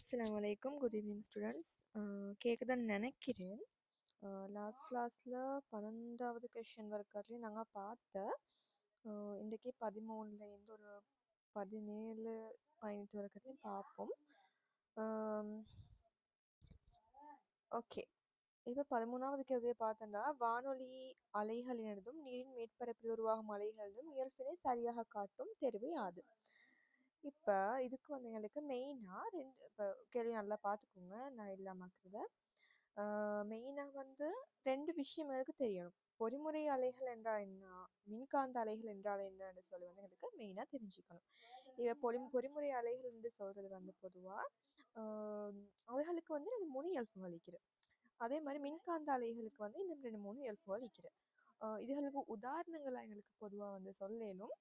Assalamu alaikum. Good evening, students. கேக்குதுன்னு நினைக்கிறேன். Last கிளாஸில் 12வது கொஷின் வரைக்கும் நாங்கள் பார்த்த இன்றைக்கி 13லேருந்து ஒரு 17 18 வரைக்கும் பார்ப்போம். ஓகே, இப்போ 13வது கேள்வியை பார்த்தோம்னா, வானொலி அலைகளினதும் நீரின் மேற்பரப்பில் உருவாகும் அலைகளினதும் இயல்பினை சரியாக காட்டும் தெரிவு யாது? இப்போ இதுக்கு வந்து எங்களுக்கு மெயினாக இப்போ கேள்வி நல்லா பார்த்துக்கோங்க, நான் இல்லாமக்கிறத. மெயினாக வந்து ரெண்டு விஷயம் எனக்கு தெரியணும். பொறிமுறை அலைகள் என்றால் என்ன, மின்காந்த அலைகள் என்றால் என்னன்னு சொல்லி வந்து எங்களுக்கு மெயினாக தெரிஞ்சுக்கணும். இப்போ பொறிமுறை அலைகள் என்று சொல்கிறது வந்து பொதுவாக அவைகளுக்கு வந்து 3 இயல்புகள் இருக்கிறது. அதே மாதிரி மின்காந்த அலைகளுக்கு வந்து இந்த 3 இயல்புகள் இருக்கிறது. இதுகளுக்கு உதாரணங்களாக எங்களுக்கு பொதுவாக வந்து சொல்லேலும்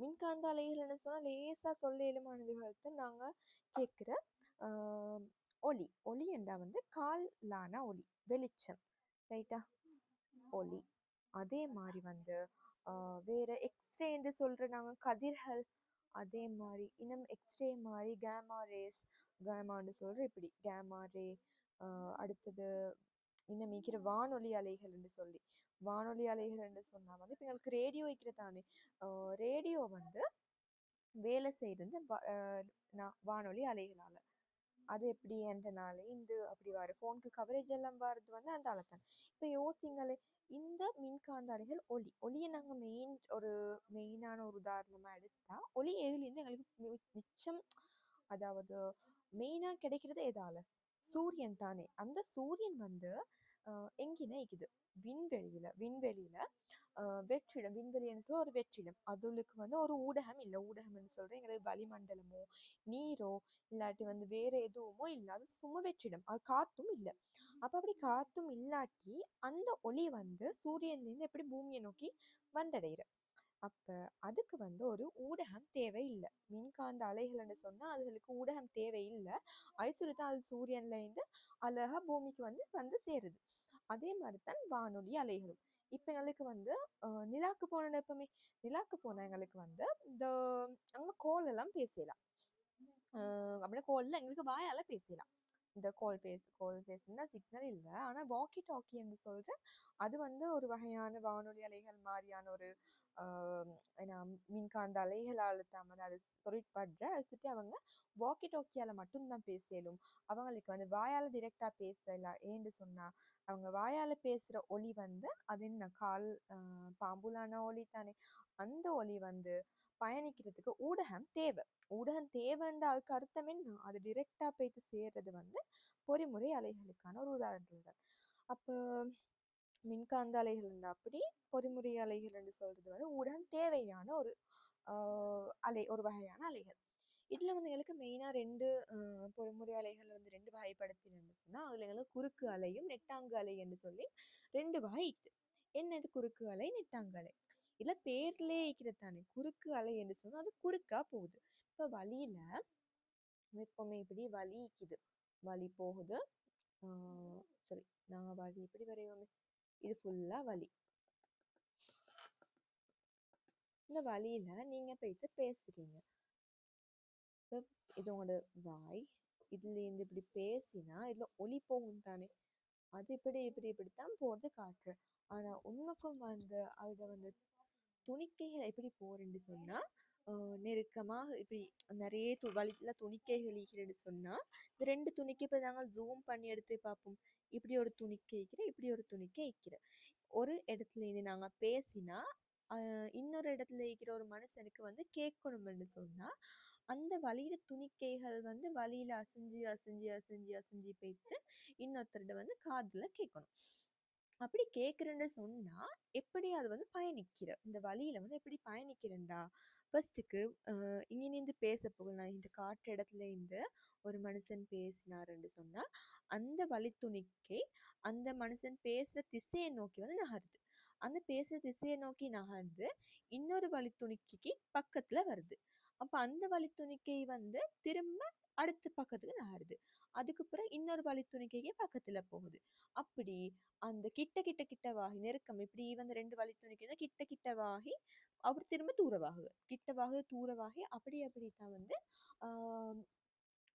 மின்காந்த அலைகள்னு சொன்னால் லேசாக சொல்ல இயலுமானதுகளுக்கு நாங்கள் கேட்குற ஒளி என்றா வந்து காலான ஒளி, வெளிச்சம், ரைட்டா, ஒளி. அதே மாதிரி வந்து வேற எக்ஸ்ரேன்னு சொல்கிற நாங்கள் கதிர்கள், அதே மாதிரி இன்னும் எக்ஸ்ரே மாதிரி கேமான்னு சொல்கிற இப்படி கேமா ரே. அடுத்தது இன்னும் மிக்கிற வானொலி அலைகள் என்று சொல்லி, வானொலி அலைகள் என்று சொன்னால் வந்து இப்போ எங்களுக்கு ரேடியோ வைக்கிறதானே, ரேடியோ வந்து வேலை செய்கிறது வானொலி அலைகளால். அது எப்படி என்றனாலே இந்த அப்படி வர ஃபோனுக்கு கவரேஜ் எல்லாம் வர்றது வந்து அந்த அளத்தான். இப்போ யோசிங்களே, இந்த மின்காந்த அலைகள் ஒளியை நாங்கள் மெயினான ஒரு உதாரணமாக எடுத்தால், ஒளி எதுலேருந்து எங்களுக்கு மிச்சம், அதாவது மெயினாக கிடைக்கிறது எதால? சூரியன் தானே. அந்த சூரியன் வந்து எங்கின இருக்குது? விண்வெளியில வெற்றிடம். விண்வெளின்னு சொல்ல ஒரு வெற்றிடம். அதுக்கு வந்து ஒரு ஊடகம் இல்லை. ஊடகம்னு சொல்றேன் எங்களுக்கு வளிமண்டலமோ நீரோ இல்லாட்டி வந்து வேற எதுவுமோ இல்லை. அது சும்மா வெற்றிடம். அது காத்தும் இல்லை. அப்ப அப்படி காத்தும் இல்லாட்டி அந்த ஒளி வந்து சூரியன்லேருந்து எப்படி பூமியை நோக்கி வந்தடைகிற. அப்ப அதுக்கு வந்து ஒரு ஊடகம் தேவையில்லை. மின்காந்த அலைகள்னு சொன்னா அதுகளுக்கு ஊடகம் தேவையில்லை. ஐசுறுத்தான் அது சூரியன்ல இருந்து அழகா பூமிக்கு வந்து சேருது. அதே மாதிரிதான் வானொலி அலைகளும். இப்ப எங்களுக்கு வந்து நிலாக்கு போன எப்பவுமே நிலாக்கு போன எங்களுக்கு வந்து இந்த அங்க கோல் எல்லாம் பேசலாம். அப்படின்னா கோல்ல எங்களுக்கு வாயால பேசலாம். இந்த கோல் பேசுனா சிக்னல் இல்லை, ஆனா வாக்கி டாக்கி என்று சொல்ற அது வந்து ஒரு வகையான வானொலி அலைகள் மாதிரியான ஒரு மின்காந்த அலைகளால் தான் வந்து அது தொழிற்படுற. அதை சுற்றி அவங்க வாக்கி டாக்கியால மட்டும்தான் பேசலும். அவங்களுக்கு வந்து வாயால டிரெக்டா பேசல. ஏன்னு சொன்னா அவங்க வாயால பேசுற ஒலி வந்து அது என்ன பாம்புலான ஒலி தானே. அந்த ஒலி வந்து பயணிக்கிறதுக்கு ஊடகம் தேவை. ஊடகம் தேவைன்ற அதுக்கு அர்த்தம் என்ன? அது டிரெக்டா போயிட்டு சேர்றது வந்து பொறிமுறை அலைகளுக்கான ஒரு உதாரணம் தான். அப்போ மின்காந்த அலைகள் இருந்தா அப்படி, பொறிமுறை அலைகள் என்று சொல்றது வந்து ஊடகம் தேவையான ஒரு ஒரு வகையான அலைகள். இதுல வந்து எங்களுக்கு மெயினா ரெண்டு பொறிமுறை அலைகள் வந்து ரெண்டு வகைப்படுத்தினா, அதுல எங்களுக்கு குறுக்கு அலையும் நெட்டாங்கு அலை என்று சொல்லி ரெண்டு வகை இருக்குது. என்னது குறுக்கு அலை, நெட்டாங்கு அலை? இதுல பேர்லயே இருக்கிறதானே குறுக்கு அலை என்று சொன்னா அது குறுக்கா போகுது. இப்ப வழியில எப்பவுமே இப்படி வலிக்குது, வலி போகுது. சரி, நாங்க வலி இப்படி வரையோமே, இது ஃபுல்லா வலி. இந்த வழியில நீங்க போயிட்டு பேசுறீங்க. இது உங்களோட வாய், இதுல இருந்து இப்படி பேசினா இதுல ஒலி போகும் தானே. அது இப்படித்தான் போறது காற்று. ஆனா உண்மைக்கும் வந்து அதுல வந்து துணிக்கைகள் எப்படி போறேன்னு சொன்னா நெருக்கமாக இப்படி நிறைய வழியில துணிக்கைகள் ஈக்கிறேன்னு சொன்னா இந்த ரெண்டு துணிக்கை இப்ப நாங்க ஜூம் பண்ணி எடுத்து பார்ப்போம். இப்படி ஒரு துணிக்கை ஈக்கிற, இப்படி ஒரு துணிக்கை ஈக்கிற. ஒரு இடத்துல இருந்து நாங்க பேசினா இன்னொரு இடத்துல இருக்கிற ஒரு மனுஷனுக்கு வந்து கேட்கணும்னு சொன்னா அந்த வழியில துணிக்கைகள் வந்து வழியில அசைஞ்சு அசைஞ்சு அசைஞ்சு அசைஞ்சு போயிட்டு இன்னொருத்தருட வந்து காதுல கேட்கணும். அப்படி கேட்குறேன்னு சொன்னா எப்படி அது வந்து பயணிக்கிற, இந்த வழியில வந்து எப்படி பயணிக்கிறேன்டா. ஃபர்ஸ்ட்டுக்கு இங்கிருந்து பேச போகலாம். இந்த காற்று இடத்துல இருந்து ஒரு மனுஷன் பேசினாருன்னு சொன்னா அந்த வழி துணிக்கை அந்த மனுஷன் பேசுற திசையை நோக்கி வந்து நகருது. அந்த பேசுற திசையை நோக்கி நகர்ந்து இன்னொரு வழி துணிக்கைக்கு பக்கத்துல வருது. அப்ப அந்த வழி துணிக்கை வந்து திரும்ப அடுத்த பக்கத்துக்கு நகருது. அதுக்கு பிறகு இன்னொரு வழி துணிக்கைக்கு பக்கத்துல போகுது. அப்படி அந்த கிட்டவாகி நெருக்கம் இப்படி வந்து ரெண்டு வழி துணிக்கை கிட்டவாகி அவர் திரும்ப தூரவாகுது. கிட்டவாக தூரவாகி அப்படித்தான் வந்து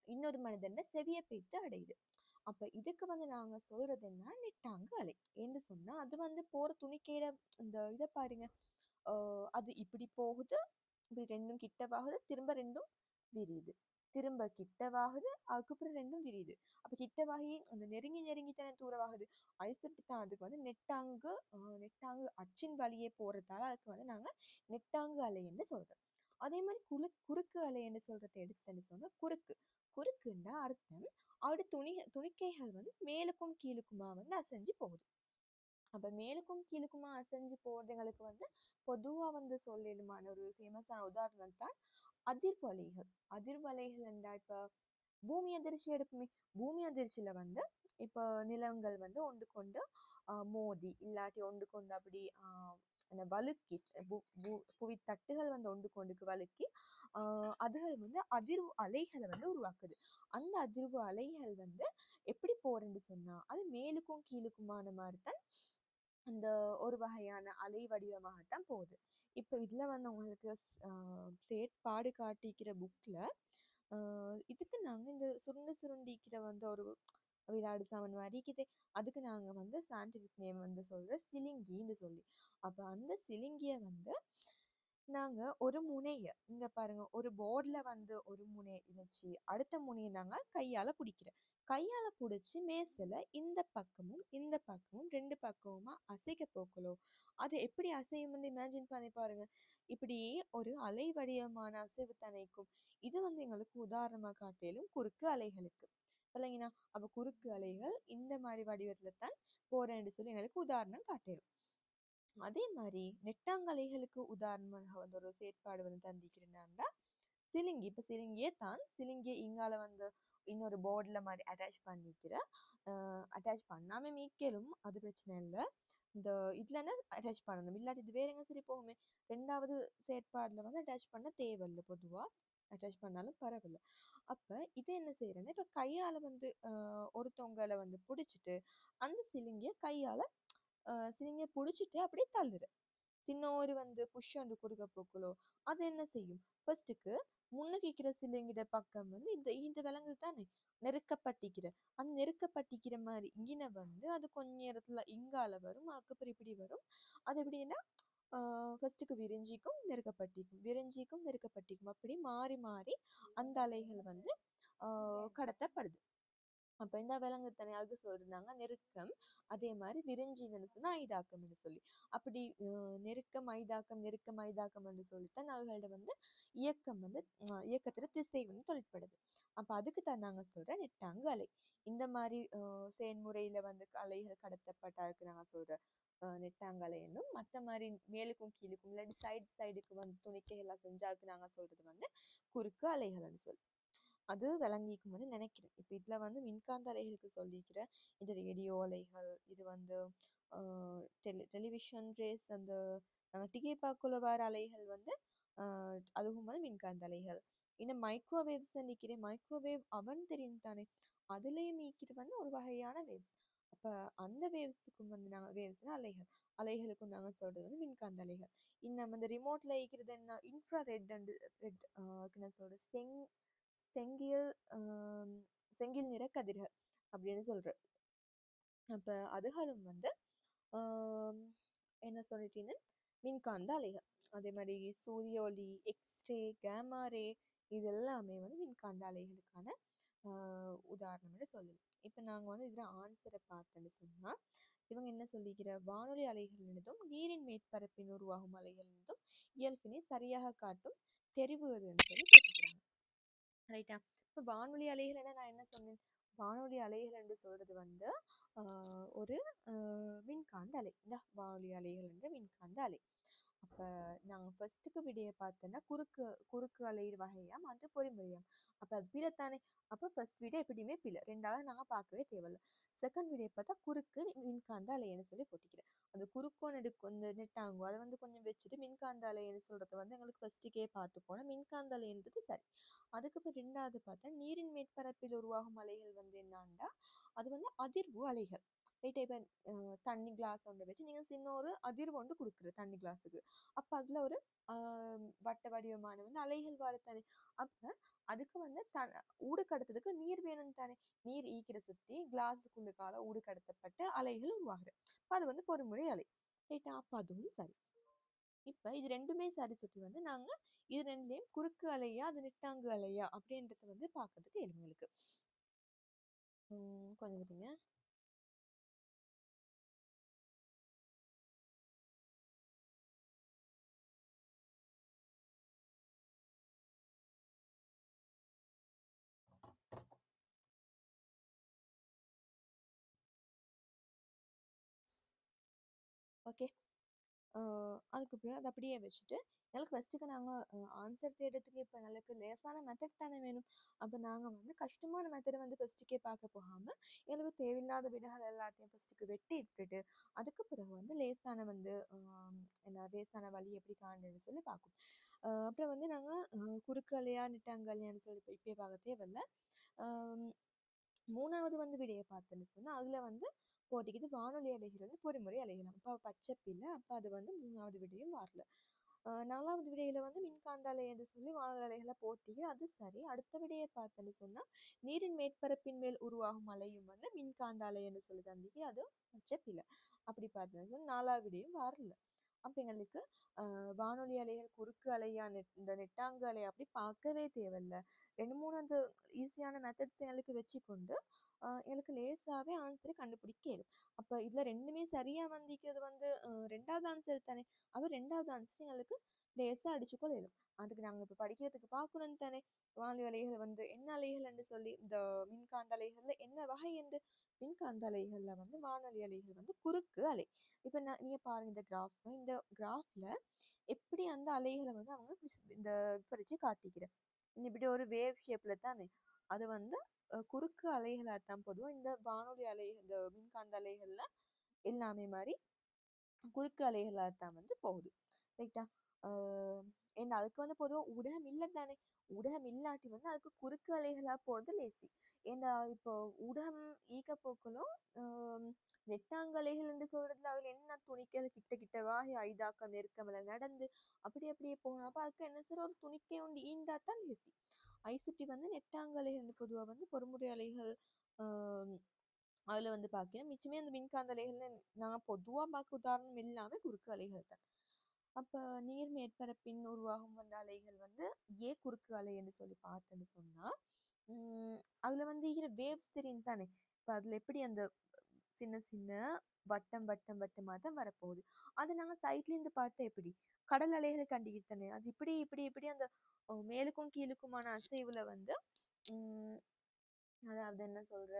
இன்னொரு மனிதன் செவிய போய்த்து அடையுது. அப்ப இதுக்கு நாங்க சொல்றது என்ன, நெட்டாங்கு அலை என்று சொன்னா அது போற துணிக்கையில இந்த இதை பாருங்க. அது இப்படி போகுது, இப்படி ரெண்டும் கிட்டவாகுது, திரும்ப ரெண்டும் விரியுது, திரும்ப கிட்டவாகுது, அதுக்கப்புறம் ரெண்டும் விரியுது. அப்ப கிட்டவாகி அந்த நெருங்கி நெருங்கி தானே தூரவாகுது. ஐசட்டு தான் அதுக்கு நெட்டாங்கு நெட்டாங்கு அச்சின் வழியே போறதால அதுக்கு நாங்க நெட்டாங்கு அலை என்று சொல்றோம். அதே மாதிரி குறுக்கு அலை என்று சொல்றதை எடுத்துன்னு சொன்னா குறுக்கு குறுக்குன்னா அர்த்தம் அவருடைய துணிக்கைகள் மேலுக்கும் கீழுக்குமா அசைஞ்சு போகுது. அப்ப மேலுக்கும் கீழுக்குமா அசைஞ்சு போறதுங்களுக்கு பொதுவா சொல்லிடுமான ஒரு ஃபேமஸான உதாரணம் தான் அதிர்வலைகள். அதிர்வலைகள் என்றா இப்ப பூமி அதிர்ச்சி எடுப்புமே. பூமி அதிர்ச்சியில இப்ப நிலங்கள் ஒன்று கொண்டு மோதி இல்லாட்டி ஒன்று கொண்டு அப்படி வழுக்கி புவி தட்டுகள் ஒன்று கொண்டுக்கு வழுக்கி அதுகள் அதிர்வு அலைகளை உருவாக்குது. அந்த அதிர்வு அலைகள் எப்படி போறேன்னு சொன்னா அது மேலுக்கும் கீழுக்குமான மாதிரி தான் அந்த ஒரு வகையான அலை வடிவமாகத்தான் போகுது. இப்ப இதுல உங்களுக்கு செயற்பாடு காட்டிக்கிற புக்ல இதுக்கு நாங்க இந்த சுருண்டு சுருண்டிக்கிற ஒரு விளையாடு சாமான் மாதிரி அதுக்கு நாங்க சயின்டிபிக் நேம் சொல்ற சிலிங்கின்னு சொல்லி. அப்ப அந்த சிலிங்கிய நாங்க ஒரு முனைய இங்க பாருங்க, ஒரு போர்ட்ல ஒரு முனையை இணைச்சி அடுத்த முனையை நாங்க கையால பிடிக்கிறோம். கையால பிடிச்சி மேசல இந்த பக்கமும் இந்த பக்கமும் ரெண்டு பக்கமுமா அசைக்க போக்கலோ அது எப்படி அசையும்னு இமேஜின் பண்ணி பாருங்க. இப்படி ஒரு அலை வடிவமான அசைவு தனைக்கும் இது எங்களுக்கு உதாரணமா காட்டிலும் குறுக்கு அலைகளுக்கு இல்லைங்கண்ணா. அப்ப குறுக்கு அலைகள் இந்த மாதிரி வடிவத்துல தான் போறேன்னு சொல்லி எங்களுக்கு உதாரணம் காட்டிடும். அதே மாதிரி நெட்டாங்கலைகளுக்கு உதாரணமாக ஒரு செயற்பாடு தந்திக்கிறேன்னா சிலிங்கி. இப்ப சிலிங்கியே தான் சிலிங்கியை இங்கால இன்னொரு போர்டுல மாதிரி அட்டாச் பண்ணிக்கிற அட்டாச் பண்ணாம மீக்கலும் அது பிரச்சனை இல்லை. இந்த இதுலன்னா அட்டாச் பண்ணணும், இல்லாட்டி இது வேற எங்க சரி போகுமே. ரெண்டாவது செயற்பாடுல அட்டாச் பண்ண தேவையில்லை, பொதுவா அட்டாச் பண்ணாலும் பரவாயில்ல. அப்ப இதை என்ன செய்யறேன்னா இப்ப கையால ஒருத்தவங்களை பிடிச்சிட்டு அந்த சிலிங்கிய கையால சிலிங்கிய பிடிச்சிட்டு அப்படியே தள்ளுற சின்ன ஒரு புஷ் கொடுக்க போக்குலோ அது என்ன செய்யும். ஃபர்ஸ்ட்டுக்கு முன்னுக்கிற சிலிங்கிட பக்கம் இந்த விலங்கு தானே நெருக்கப்பட்டிக்கிற அந்த நெருக்கப்பட்டிக்கிற மாதிரி இங்கின அது கொஞ்ச நேரத்துல இங்கால வரும், அதுக்கப்புறம் இப்படி வரும். அது எப்படின்னா ஃபர்ஸ்ட்டுக்கு விரிஞ்சிக்கும் நெருக்கப்பட்டிக்கும் விரிஞ்சிக்கும் நெருக்கப்பட்டிக்கும் அப்படி மாறி மாறி அந்த அலைகள் கடத்தப்படுது. அப்ப இந்த விலங்கு தானே அதுக்கு சொல்றாங்க நெருக்கம். அதே மாதிரி விரிஞ்சின்னு சொன்னா ஐதாக்கம்னு சொல்லி. அப்படி நெருக்கம் ஐதாக்கம் நெருக்கம் ஐதாக்கம் என்று சொல்லித்தான் அவர்களோட இயக்கம் இயக்கத்துல திசை தொழிற்படுது. அப்ப அதுக்கு தான் நாங்க சொல்ற நெட்டாங்கு அலை. இந்த மாதிரி செயல்முறையில அலைகள் கடத்தப்பட்டதுக்கு நாங்க சொல்ற நெட்டாங்கலை என்னும். மற்ற மாதிரி மேலுக்கும் கீழுக்கும் இல்லாட்டி சைடுக்கு துணிக்கை எல்லாம் செஞ்சாக்கு நாங்க சொல்றது குறுக்கு அலைகள்னு சொல்லி. அது விளங்கிக்கும்னு நினைக்கிறேன். இப்ப இதுல மின்காந்த அலைகளுக்கு சொல்லிக்கிற இது ரேடியோ அலைகள், இது டெலிவிஷன் ரேஸ், அந்த திகைப்பாக்குள்ள வர அலைகள் அதுவும் மின்காந்த அலைகள். இன்னும் மைக்ரோவேவ்ஸ் நிற்கிறேன். மைக்ரோவேவ் அவன் தெரியும் தானே, அதுலயும் நீக்கிறது ஒரு வகையான வேவ்ஸ். அப்ப அந்த வேவ்ஸுக்கும் நாங்க வேவ்ஸ்னா அலைகள், அலைகளுக்கும் நாங்க சொல்றது மின்காந்த அலைகள். இன்னும் அந்த ரிமோட்ல இருக்கிறது என்ன இன்ஃப்ரா ரெட் அண்ட் ரெட் நான் சொல்ற செங்கில் செங்கில் நிற கதிர்கள் அப்படின்னு சொல்ற. அப்ப அதுகளும் ஆஹ் என்ன சொல்லிட்டீங்க, மின்காந்த அலைகள். அதே மாதிரி சூரிய ஒளி, எக்ஸ்ரே, கேமா ரே, இது எல்லாமே மின்காந்த அலைகளுக்கான உதாரணம்னு சொல்லலாம். இப்ப நாங்க இதுல ஆன்சரை பார்த்தோன்னு சொன்னா இவங்க என்ன சொல்லிக்கிற வானொலி அலைகள் என்றதும் நீரின் மேற்பரப்பின் உருவாகும் அலைகள் என்றும் இயல்பினை சரியாக காட்டும் தெரிவு சொல்லி கேட்டுக்கிறாங்க. ரைட்டா. இப்போ வானொலி அலைகள் நான் என்ன சொன்னேன், வானொலி அலைகள் என்று சொல்றது ஒரு மின்காந்த அலை. இந்த வானொலி அலைகள் என்ற மின்காந்த அலை. அப்ப நாங்க ஃபர்ஸ்ட்டுக்கு விடைய பார்த்தோன்னா குறுக்கு குறுக்கு அலை வகையாம் அது பொறிமுறையாம். அப்ப அது பிழைத்தானே. அப்ப ஃபர்ஸ்ட் விட எப்படியுமே பிழை, ரெண்டாவது நாங்க பார்க்கவே தேவையில்லை. செகண்ட் விடைய பார்த்தா குறுக்கு மின்காந்த அலைன்னு சொல்லி போட்டிக்கிறேன். அந்த குறுக்கோ நெடுக்கும் இந்த நெட்டாங்கோ அதை கொஞ்சம் வச்சுட்டு மின்காந்த அலைன்னு சொல்றத எங்களுக்கு ஃபர்ஸ்ட்டுக்கே பார்த்துக்கோனா மின்காந்த அலைன்றது சரி. அதுக்கப்புறம் ரெண்டாவது பார்த்தா நீரின் மேற்பரப்பில் உருவாகும் அலைகள் என்னான்டா அது அதிர்வு அலைகள். ரைட். இப்போ தண்ணி கிளாஸ் ஒன்று வச்சு நீங்கள் சின்ன ஒரு அதிர்வு கொடுக்குற தண்ணி கிளாஸுக்கு. அப்போ அதில் ஒரு வட்ட வடிவமான வந்து அலைகள் வரத்தானே. அப்ப அதுக்கு வந்து ஊடு கடத்துறதுக்கு நீர் வேணும் தானே. நீர் ஈக்கிற சுத்தி கிளாஸுக்குள்ளுக்கால ஊடு கடத்தப்பட்டு அலைகள் உருவாகுது. அப்ப அது வந்து பொறுமுறை அலை. ரைட்டா? அப்ப அதுவும் சரி. இப்ப இது ரெண்டுமே சரி சுட்டி வந்து நாங்க இது ரெண்டுலயும் குறுக்கு அலையா அது நெட்டாங்கு அலையா அப்படின்றத வந்து பாக்குறதுக்கு எங்களுக்கு கொஞ்சம் பார்த்தீங்க. ஓகே. அதுக்கு பிறகு அதை அப்படியே வச்சுட்டு எங்களுக்கு ஃபர்ஸ்ட்டுக்கு நாங்கள் ஆன்சர் தேடுறதுக்கு இப்போ எங்களுக்கு லேசான மெத்தட் தானே வேணும். அப்போ நாங்கள் வந்து கஷ்டமான மெத்தடை வந்து ஃபர்ஸ்ட்டுக்கே பார்க்க போகாமல் எங்களுக்கு தேவையில்லாத விடைகள் எல்லாத்தையும் ஃபர்ஸ்ட்டுக்கு வெட்டி இட்டுட்டு அதுக்கு பிறகு வந்து லேசான வந்து என்ன லேசான வழி எப்படி காணுன்னு சொல்லி பார்க்கும். அப்புறம் வந்து நாங்கள் குறுக்கு அலையா நெட்டாங்கு அலையான்னு சொல்லி இப்பயே பார்க்க தேவையில்ல. மூணாவது வந்து விடையை பார்த்தேன்னு சொன்னா அதுல வந்து போட்டிக்குது வானொலி அலைகள் வந்து பொறிமுறை அலைகள். அப்ப பச்சைப்பில்லை. அப்ப அது வந்து மூணாவது விடையும் வரல. நாலாவது விடையில வந்து மின்காந்த அலை என்று சொல்லி வானொலி அலைகளை போட்டி அது சரி. அடுத்த விடையை பார்த்தேன்னு சொன்னா நீரின் மேற்பரப்பின் மேல் உருவாகும் அலையும் வந்து மின்காந்த அலை என்று சொல்லி தந்திக்கு அது பச்சைப்பில்லை. அப்படி பார்த்தேன்னு சொன்னா நாலாவது விடையும் வரல. அப்ப எங்களுக்கு வானொலி அலைகள் குறுக்கு அலையா இந்த நெட்டாங்கு அலை அப்படி பார்க்கவே தேவையில்ல. ரெண்டு மூணு அந்த ஈஸியான மெத்தட்ஸ் எங்களுக்கு வச்சுக்கொண்டு எனக்கு லேசாவே ஆன்சரை கண்டுபிடிக்க இயலும். அப்ப இதுல ரெண்டுமே சரியா வந்திக்கிறது வந்து ரெண்டாவது ஆன்சர் தானே. அப்ப ரெண்டாவது ஆன்சர் எங்களுக்கு லேசா அடிச்சுக்கொள்ள இயலும். அதுக்கு நாங்க இப்ப படிக்கிறதுக்கு பார்க்கணும் தானே. வானொலி அலைகள் வந்து என்ன அலைகள் என்று சொல்லி இந்த மின்காந்த அலைகள்ல என்ன வகை என்று. மின்காந்த அலைகள்ல வந்து வானொலி அலைகள் வந்து குறுக்கு அலை. இப்ப நீங்க பாருங்க இந்த கிராஃப்ல எப்படி அந்த அலைகளை வந்து அவங்க இந்த விவரிச்சு காட்டிக்கிறேன். இப்படி ஒரு வேவ் ஷேப்ல தானே. அது வந்து குறுக்கு அலைகளாகத்தான் பொதுவா இந்த வானொலி அலை இந்த மின்காந்த அலைகள்ல எல்லாமே மாதிரி குறுக்கு அலைகளாகத்தான் வந்து போகுது. ரைட்டா? ஏன்னா அதுக்கு வந்து பொதுவா ஊடகம் இல்லை தானே. ஊடகம் இல்லாட்டி வந்து அதுக்கு குறுக்கு அலைகளா போறது லேசி. ஏன்னா இப்போ ஊடகம் ஈக்க போக்களும் நெட்டாங்கலைகள் என்று சொல்றதுல அதுல என்ன துணிக்கை கிட்ட கிட்டவாகி ஐதாக்கம் நெருக்கமில்ல நடந்து அப்படி அப்படியே போகணும். அப்ப அதுக்கு என்ன சார் ஒரு துணிக்கை உண்டு ஈண்டாத்தான் லேசி. ஐ சுட்டி வந்து நெட்டாங்கலைகள் பொதுவா வந்து பொறுமுறை அலைகள் அதுல வந்து பார்க்கிறேன். மிச்சமே அந்த மின்காந்த அலைகள்ல நான் பொதுவா பார்க்க உதாரணம் இல்லாம குறுக்கு அலைகள் தான். அப்ப நீர் மேற்பரப்பின் உருவாகும் அந்த அலைகள் வந்து குறுக்கு அலை என்று சொல்லி பார்த்தேன்னு சொன்னா அதுல வந்து இருக்கிற வேவ்ஸ் தெரியும் தானே. இப்ப அதுல எப்படி அந்த சின்ன சின்ன வட்டம் வட்டம் வட்டமா தான் வரப்போகுது. அது நாங்க சைட்ல இருந்து பார்த்தா எப்படி கடல் அலைகளை கண்டுகிட்டனே அது இப்படி இப்படி இப்படி அந்த மேலுக்கும் கீழுக்குமான அசைவுல வந்து அதாவது என்ன சொல்ற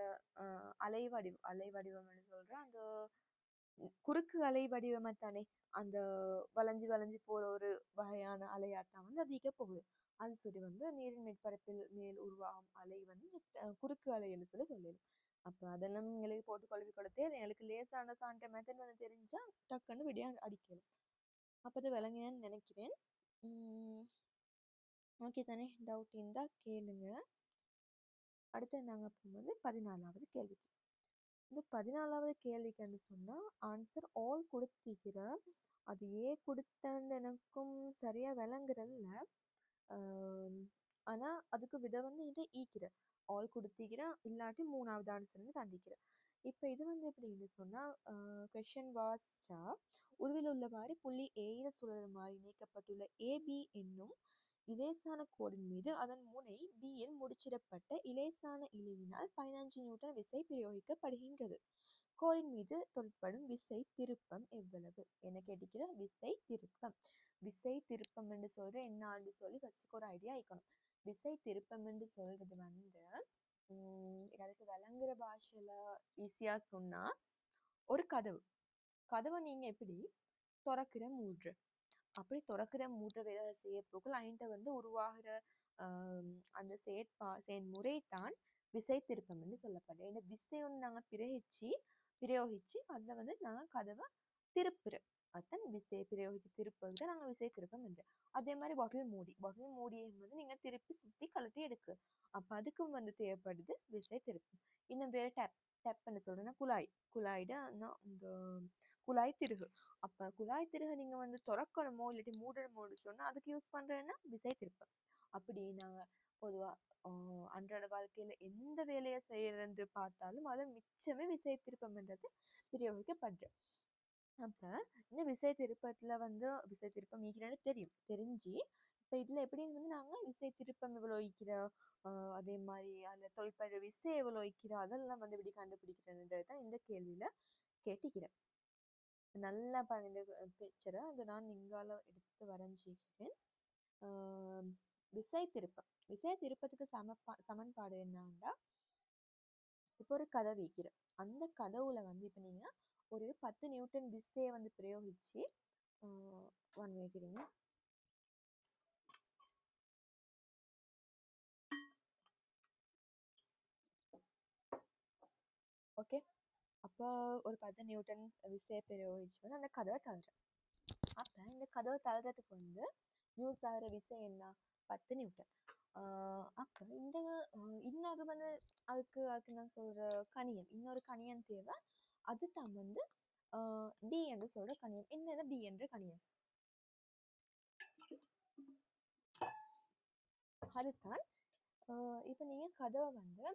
அலை வடிவம்னு சொல்ற அந்த குறுக்கு அலை வடிவமாத்தானே அந்த வளைஞ்சு வளைஞ்சு போற ஒரு வகையான அலையாத்தான் வந்து அதிக போகுது. அது சொல்லி வந்து நீரின் மேற்பரப்பில் மேல் உருவாகும் அலை வந்து குறுக்கு அலை என்று சொல்லலாம். அப்ப அதெல்லாம் எங்களுக்கு போட்டு குழப்பி கொடுத்தே எங்களுக்கு லேசான காண்ற மெத்தட் வந்து தெரிஞ்சா டக்குன்னு விடியா அடிக்கலாம். அப்ப அது விளங்கினேன்னு நினைக்கிறேன். ஓகே தானே. டவுட் இருந்தா கேளுங்க. அடுத்து நாங்க போகும்போது 14வது கேள்விக்கு. இந்த 14வது கேள்விக்கு சொன்னா ஆன்சர் ஆல் கொடுத்திருக்கிற அது கொடுத்தன்னு எனக்கும் சரியா விளங்குறல்ல. ஆனா அதுக்கு விட வந்து இதை ஈக்கிற ஆல் கொடுத்திக்கிற இல்லாட்டி மூணாவது ஆன்சர்னு தந்திக்கிறேன். இப்ப இது வந்து எப்படின்னு சொன்னா கொஸ்டின் வாஸ்டா உருவில் உள்ளவாறு புள்ளி ஏல சுழலுமாறு இணைக்கப்பட்டுள்ள ஏபி என்னும் இலேசான கோடின் மீது அதன் முனை பியில் முடிச்சிடப்பட்ட இலேசான இழையினால் 15 நியூட்டன் விசை பிரயோகிக்கப்படுகின்றது. கோலின் மீது தொழிற்படும் விசை திருப்பம் எவ்வளவு என கேட்டுக்கிற விசை திருப்பம். விசை திருப்பம் என்று சொல்ற என்ன சொல்லி ஃபர்ஸ்ட் ஒரு ஐடியா ஆயிக்கணும். விசை திருப்பம் என்று சொல்றது வந்து எனக்கு விளங்குற பாஷையில ஈஸியா சொன்னா ஒரு கதவு. கதவை நீங்க எப்படி திறக்கிற மூடுற அப்படி திறக்கிற மூடுற வேலை செய்ய போக்குள்ள ஐண்ட வந்து உருவாகிற அந்த செயன்முறைதான் விசை திருப்பம் என்று சொல்லப்படுது. இந்த விசை ஒன்று நாங்க பிரயோகிச்சு அதுல வந்து நாங்க கதவை திருப்புறோம். அதான் விசை பிரயோகிச்சு திருப்பம் தான் நாங்க விசை திருப்பம் என்று. அதே மாதிரி பாட்டில் மூடியை வந்து நீங்க திருப்பி சுத்தி கழட்டி எடுக்கு. அப்ப அதுக்கும் வந்து தேவைப்படுது விசை திருப்பம். இன்னும் வேற டேப்னு சொல்றேன்னா குழாய். குழாயிட இந்த குழாய் திருகு. அப்ப குழாய் திருகு நீங்க வந்து திறக்கணுமோ இல்லாட்டி மூடணுமோன்னு சொன்னா அதுக்கு யூஸ் பண்றேன்னா விசை திருப்பம். அப்படி நாங்க பொதுவா அன்றாட வாழ்க்கையில எந்த வேலையை செய்யறது பார்த்தாலும் அதை மிச்சமே விசை திருப்பம்ன்றது பிரயோகிக்கப்படுது. அப்ப இந்த விசை திருப்பத்துல வந்து விசை திருப்பம் ஈக்கிறேன்னு தெரிஞ்சு இப்ப இதுல எப்படி வந்து நாங்க விசை திருப்பம் எவ்வளவு ஈக்கிறோம், அதே மாதிரி அந்த தொல்பழ விசை எவ்வளவு ஈக்கிறோம் அதெல்லாம் வந்து எப்படி கண்டுபிடிக்கிறதுன்றதுதான் இந்த கேள்வியில கேட்டிக்கிறேன். நல்லா பாருங்க இந்த பிக்சரை அதை நான் இங்கால எடுத்து வரைஞ்சிக்கிறேன். விசை திருப்பம் விசை திருப்பத்துக்கு சமன்பாடு என்னன்னா, இப்போ ஒரு கதவு வைக்கிறோம். அந்த கதவுல வந்து இப்ப நீங்க ஒரு 10 நியூட்டன் விசையை வந்து பிரயோகிச்சு வைக்கிறீங்க. ஓகே, அப்போ ஒரு 10 நியூட்டன் விசையை பிரயோகிச்சு வந்து அந்த கதவை தள்ளுறேன். அப்ப இந்த கதவை தள்ளுறதுக்கு வந்து யூஸ் ஆகிற விசை என்ன? 10 நியூட்டன். அப்ப இந்த இன்னொரு வந்து அதுக்கு நான் சொல்ற கணியம், இன்னொரு கணியம் தேவை. அதுதான் வந்து டி என்று சொல்ற கணியம். என்னது டி என்ற கணியம்? அதுதான் இப்ப நீங்க கதவை வந்து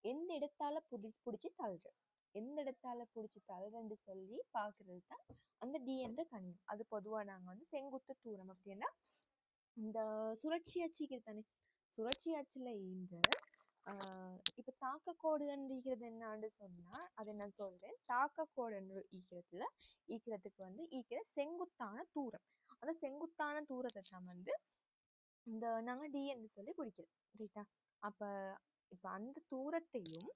எந்த இடத்தால புடிச்சு தள்ளுற, எந்த இடத்தால புடிச்சு தள்ளுறன்னு சொல்லி பாக்குறது தான் அந்த டி என்ற கணியம். அது பொதுவா நாங்க வந்து செங்குத்து தூரம் அப்படின்னா இந்த சுழற்சி அச்சுக்கு தானே, சுழற்சி அச்சுல இந்த இப்ப தாக்க கோடு ஈக்கிறது என்னான்னு சொன்னா அதை நான் சொல்றேன். தாக்க கோடு ஈக்கிறதுக்கு வந்து ஈக்கிற செங்குத்தான தூரம், அந்த செங்குத்தான தூரத்தை தான் வந்து இந்த நாங்க டி என்று சொல்லி பிடிக்கிறோம். ரைட்டா? அப்ப இப்ப அந்த தூரத்தையும்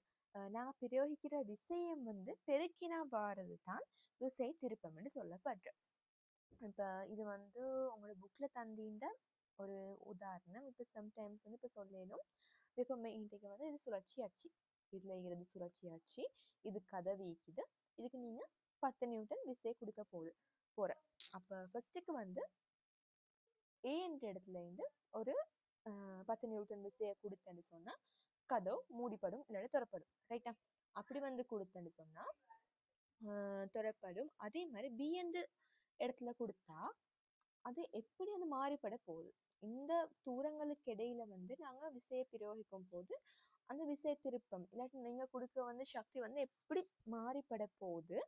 நாங்க பிரயோகிக்கிற விசையும் வந்து பெருக்கினா வாரது தான் விசை திருப்பம்னு சொல்லப்படுற. இப்ப இது வந்து உங்களோட புக்ல தந்திருந்த ஒரு உதாரணம். இப்ப சம்டைம்ஸ் வந்து இப்ப சொல்லணும். இப்ப இன்றைக்கு வந்து இது சுழற்சி அச்சு, இதுல இருக்கிறது சுழற்சி அச்சு, இது கதவு ஈக்குது, இதுக்கு நீங்க 10 நியூட்டன் விசை கொடுக்க போற. அப்ப ஃபர்ஸ்ட்டுக்கு வந்து ஏ என்ற இடத்துல இருந்து ஒரு 10 நியூட்டன் விசையை கொடுத்தேன்னு சொன்னா கதவு மூடிப்படும் இல்லாட்டி திறப்படும். ரைட்டா? அப்படி வந்து கொடுத்தேன்னு சொன்னா திறப்படும். அதே மாதிரி பி என்ற இடத்துல கொடுத்தா அது எப்படி அது மாறிப்பட போகுது, இந்த தூரங்களுக்கு இடையில வந்து நாங்க விசையை பிரயோகிக்கும் போது அந்த விசை திருப்பம் இல்லாட்டி நீங்க கொடுக்க வந்து சக்தி வந்து எப்படி மாறிப்பட போகுது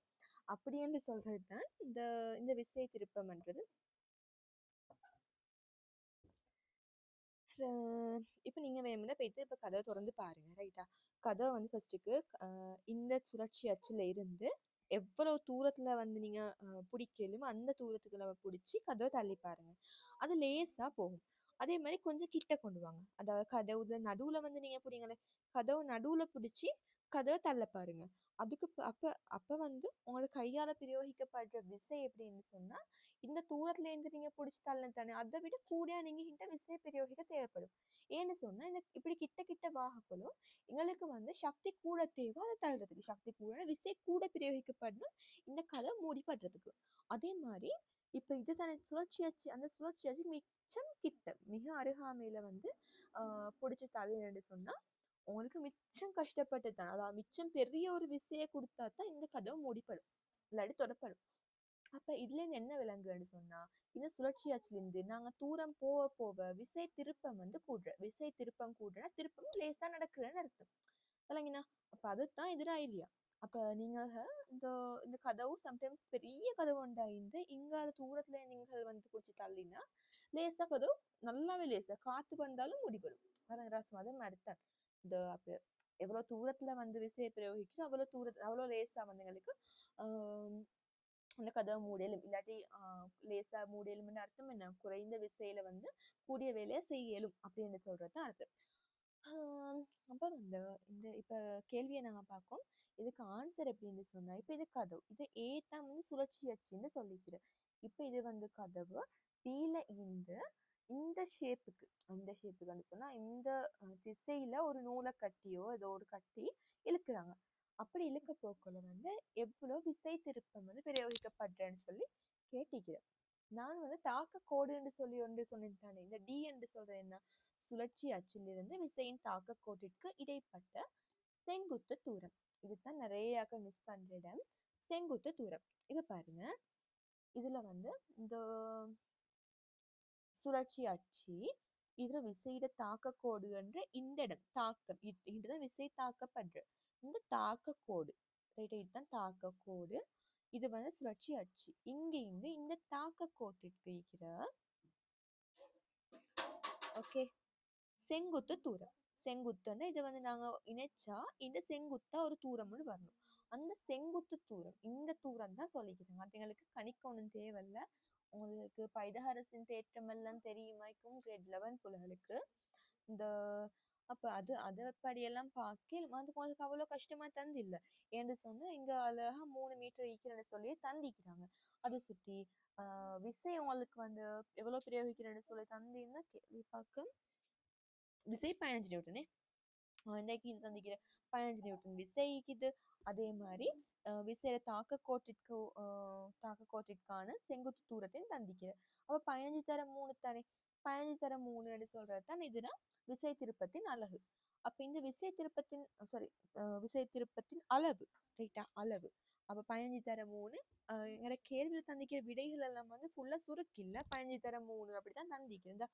அப்படின்னு சொல்றது தான் இந்த இந்த விசை திருப்பம்ன்றது. இப்ப நீங்க வேணும்னா போயிட்டு இப்ப கதவை திறந்து பாருங்க. ரைட்டா? கதவை வந்து ஃபர்ஸ்ட்டுக்கு இந்த சுழற்சி அச்சுல இருந்து எவ்வளவு தூரத்துல வந்து நீங்க பிடிக்கலுமோ அந்த தூரத்துக்குள்ள பிடிச்சி கதவை தள்ளி பாருங்க. அது லேசா போகும். அதே மாதிரி கொஞ்சம் கிட்ட கொண்டு வாங்க. அதாவது கதவுல நடுவுல வந்து நீங்க பிடிங்களே, கதவு நடுவுல பிடிச்சி கதவை தள்ள பாருங்க. அதுக்கு அப்ப அப்ப வந்து உங்களோட கையால பிரயோகிக்கப்படுற விசை எப்படின்னு சொன்னா இந்த தூரத்துல இருந்து நீங்க பிடிச்சி தள்ள தானே, அதை விட கூட நீங்க இந்த விசை பிரயோகிக்க தேவைப்படும். ஏன்னு சொன்னா இந்த இப்படி கிட்ட கிட்ட வாகக்களும் எங்களுக்கு வந்து சக்தி கூட தேவை. அதை தள்ளுறதுக்கு சக்தி கூட, விசை கூட பிரயோகிக்கப்படணும் இந்த கதை மூடிப்படுறதுக்கு. அதே மாதிரி இப்ப இதுதானே சுழற்சியாச்சு, அந்த சுழற்சியாச்சு மிச்சம் கிட்ட மிக அருகாமையில வந்து பிடிச்சி தள்ளுன்னு சொன்னா உங்களுக்கு மிச்சம் கஷ்டப்பட்டு தான், அதாவது மிச்சம் பெரிய ஒரு விசையை கொடுத்தா தான் இந்த கதவு மூடிப்படும் இல்லாட்டி தொடப்படும். அப்ப இதுல இருந்து என்ன விளங்குன்னு சொன்னா இந்த சுழற்சியாச்சுல இருந்து நாங்க தூரம் போக போக விசை திருப்பம் வந்து கூடுற, விசை திருப்பம் கூடுறா திருப்பம் லேசா நடக்குறன்னு அர்த்தம். இல்லைங்கண்ணா? அப்ப அதுதான் இதுல ஐடியா. அப்ப நீங்க இந்த இந்த கதவு சம்டைம்ஸ் பெரிய கதவு உண்டாயிருந்து இங்கால தூரத்துல நீங்கள் வந்து குடிச்சு தள்ளினா லேசா கதவு நல்லாவே லேசா காத்து வந்தாலும் முடிபடும். அதான் ராசம் அதே மாதிரிதான் இந்த அப்ப எவ்வளவு தூரத்துல வந்து விசையை பிரயோகிக்கிறோம் அவ்வளவு லேசா வந்து எங்களுக்கு அந்த கதவை மூடலும் இல்லாட்டி லேசா மூடலும்னு அர்த்தம் என்ன, குறைந்த விசையில வந்து கூடிய வேலையை செய்யலும் அப்படின்னு சொல்றது அர்த்தம். அப்ப வந்து இந்த இப்ப கேள்வியை நாங்க பார்க்கோம். இதுக்கு ஆன்சர் எப்படின்னு சொன்னா இப்ப இது கதவு, இது ஏ தான் வந்து சுழற்சி அச்சுன்னு சொல்லிக்கிறேன். இப்ப இது வந்து கதவு பீல இருந்து இந்த ஷேப்புக்கு, அந்த ஷேப்புக்கு சொன்னா இந்த திசையில ஒரு நூலை கட்டியோ ஏதோ ஒரு கட்டி இழுக்கிறாங்க. அப்படி இழுக்க போக்குல வந்து எவ்வளவு விசை திருப்பம் வந்து பிரயோகிக்கப்படுறேன்னு சொல்லி கேட்டிக்கிறேன். நான் வந்து தாக்க கோடுன்னு சொல்லி ஒன்று சொன்னேன் தானே, இந்த டி என்று சொல்றது என்ன, சுழற்சி அச்சிலிருந்து விசையின் தாக்க கோட்டிற்கு இடைப்பட்ட செங்குத்து தூரம். இதுதான் நிறைய மிஸ் பண்ற இடம். செங்குத்து தூரம். இப்ப பாருங்க, இதுல வந்து இந்த சுழற்சி அச்சு, இதுல விசையிட தாக்க கோடு என்ற இந்த இடம் தாக்கம் இதுதான் விசை தாக்கப்படுற இந்த தாக்க கோடு. ரைட்டா, இதுதான் தாக்க கோடு. இது வந்து சுழற்சி அச்சு. இங்க இருந்து இந்த தாக்க கோட்டிற்கு இருக்கிற ஓகே செங்குத்து தூரம். செங்குத்துன்னா இதை வந்து நாங்க இணைச்சா இந்த செங்குத்தா ஒரு தூரம்னு வரணும். அந்த செங்குத்து தூரம், இந்த தூரம் தான் சொல்லிக்கிறேன். அது எங்களுக்கு கணிக்க ஒண்ணும் தேவையில்ல. உங்களுக்கு பைதகரசின் தேற்றம் எல்லாம் தெரியுமாய்க்கும் கிரேட் 11 புள்ளைகளுக்கு. இந்த அப்ப அது படியெல்லாம் பார்க்க அது உங்களுக்கு அவ்வளவு கஷ்டமா தந்து இல்ல. ஏன்னு சொன்னா இங்க அழகா 3 மீட்டர் ஈக்கிறேன்னு சொல்லி தந்திக்கிறாங்க. அதை சுற்றி விசை உங்களுக்கு வந்து எவ்வளவு பிரயோகிக்கிறேன்னு சொல்லி தந்தீங்கன்னா கேள்வி பார்க்க விசை 15 நியூட்டனே இன்னைக்கு தந்திக்கிற 15 நியூட்டன் விசைக்குது. அதே மாதிரி விசையில தாக்க கோட்டிற்கான செங்குத்து தூரத்தையும் தந்திக்கிற. அப்ப 15 தர 3 தானே, 15 தர 3 சொல்றது இதுனா விசை திருப்பத்தின் அலகு. அப்ப இந்த விசை திருப்பத்தின் சாரி விசை திருப்பத்தின் அளவு. ரைட்டா, அளவு. அப்ப 15 தர 3 எங்களோட கேள்வியில தந்திக்கிற விடைகள் எல்லாம் வந்து ஃபுல்லா சுருக்கு இல்ல, 15 தர 3 அப்படித்தான் தந்திக்கிறேன். இந்த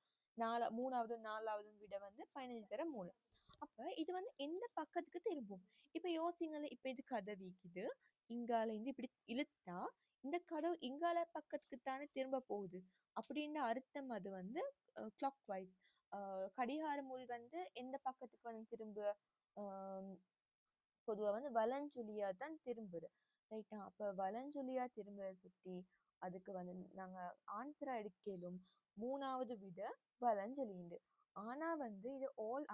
மூணாவது 4வது விட வந்து 15 தர 3. அப்ப இது வந்து எந்த பக்கத்துக்கு திரும்பும்? இப்ப யோசிங்களே, இப்ப இது கதை வீக்குது, இங்கால இருந்து இப்படி இழுத்தா இந்த கதவு இங்கால பக்கத்துக்கு தானே திரும்ப போகுது. அப்படின்ற அர்த்தம். அது வந்து கிளாக் வைஸ் கடிகார முள் வந்து எந்த பக்கத்துக்கு வந்து திரும்ப பொதுவா வந்து வலஞ்சுழியா தான் திரும்புது. ரைட்டா, அப்ப வலஞ்சுழியா திரும்புறத சுத்தி அதுக்கு வந்து நாங்க ஆன்சரா எடுக்கலும் 3வது விட வலஞ்சொலியுண்டு. ஆனா வந்து இது ஓல்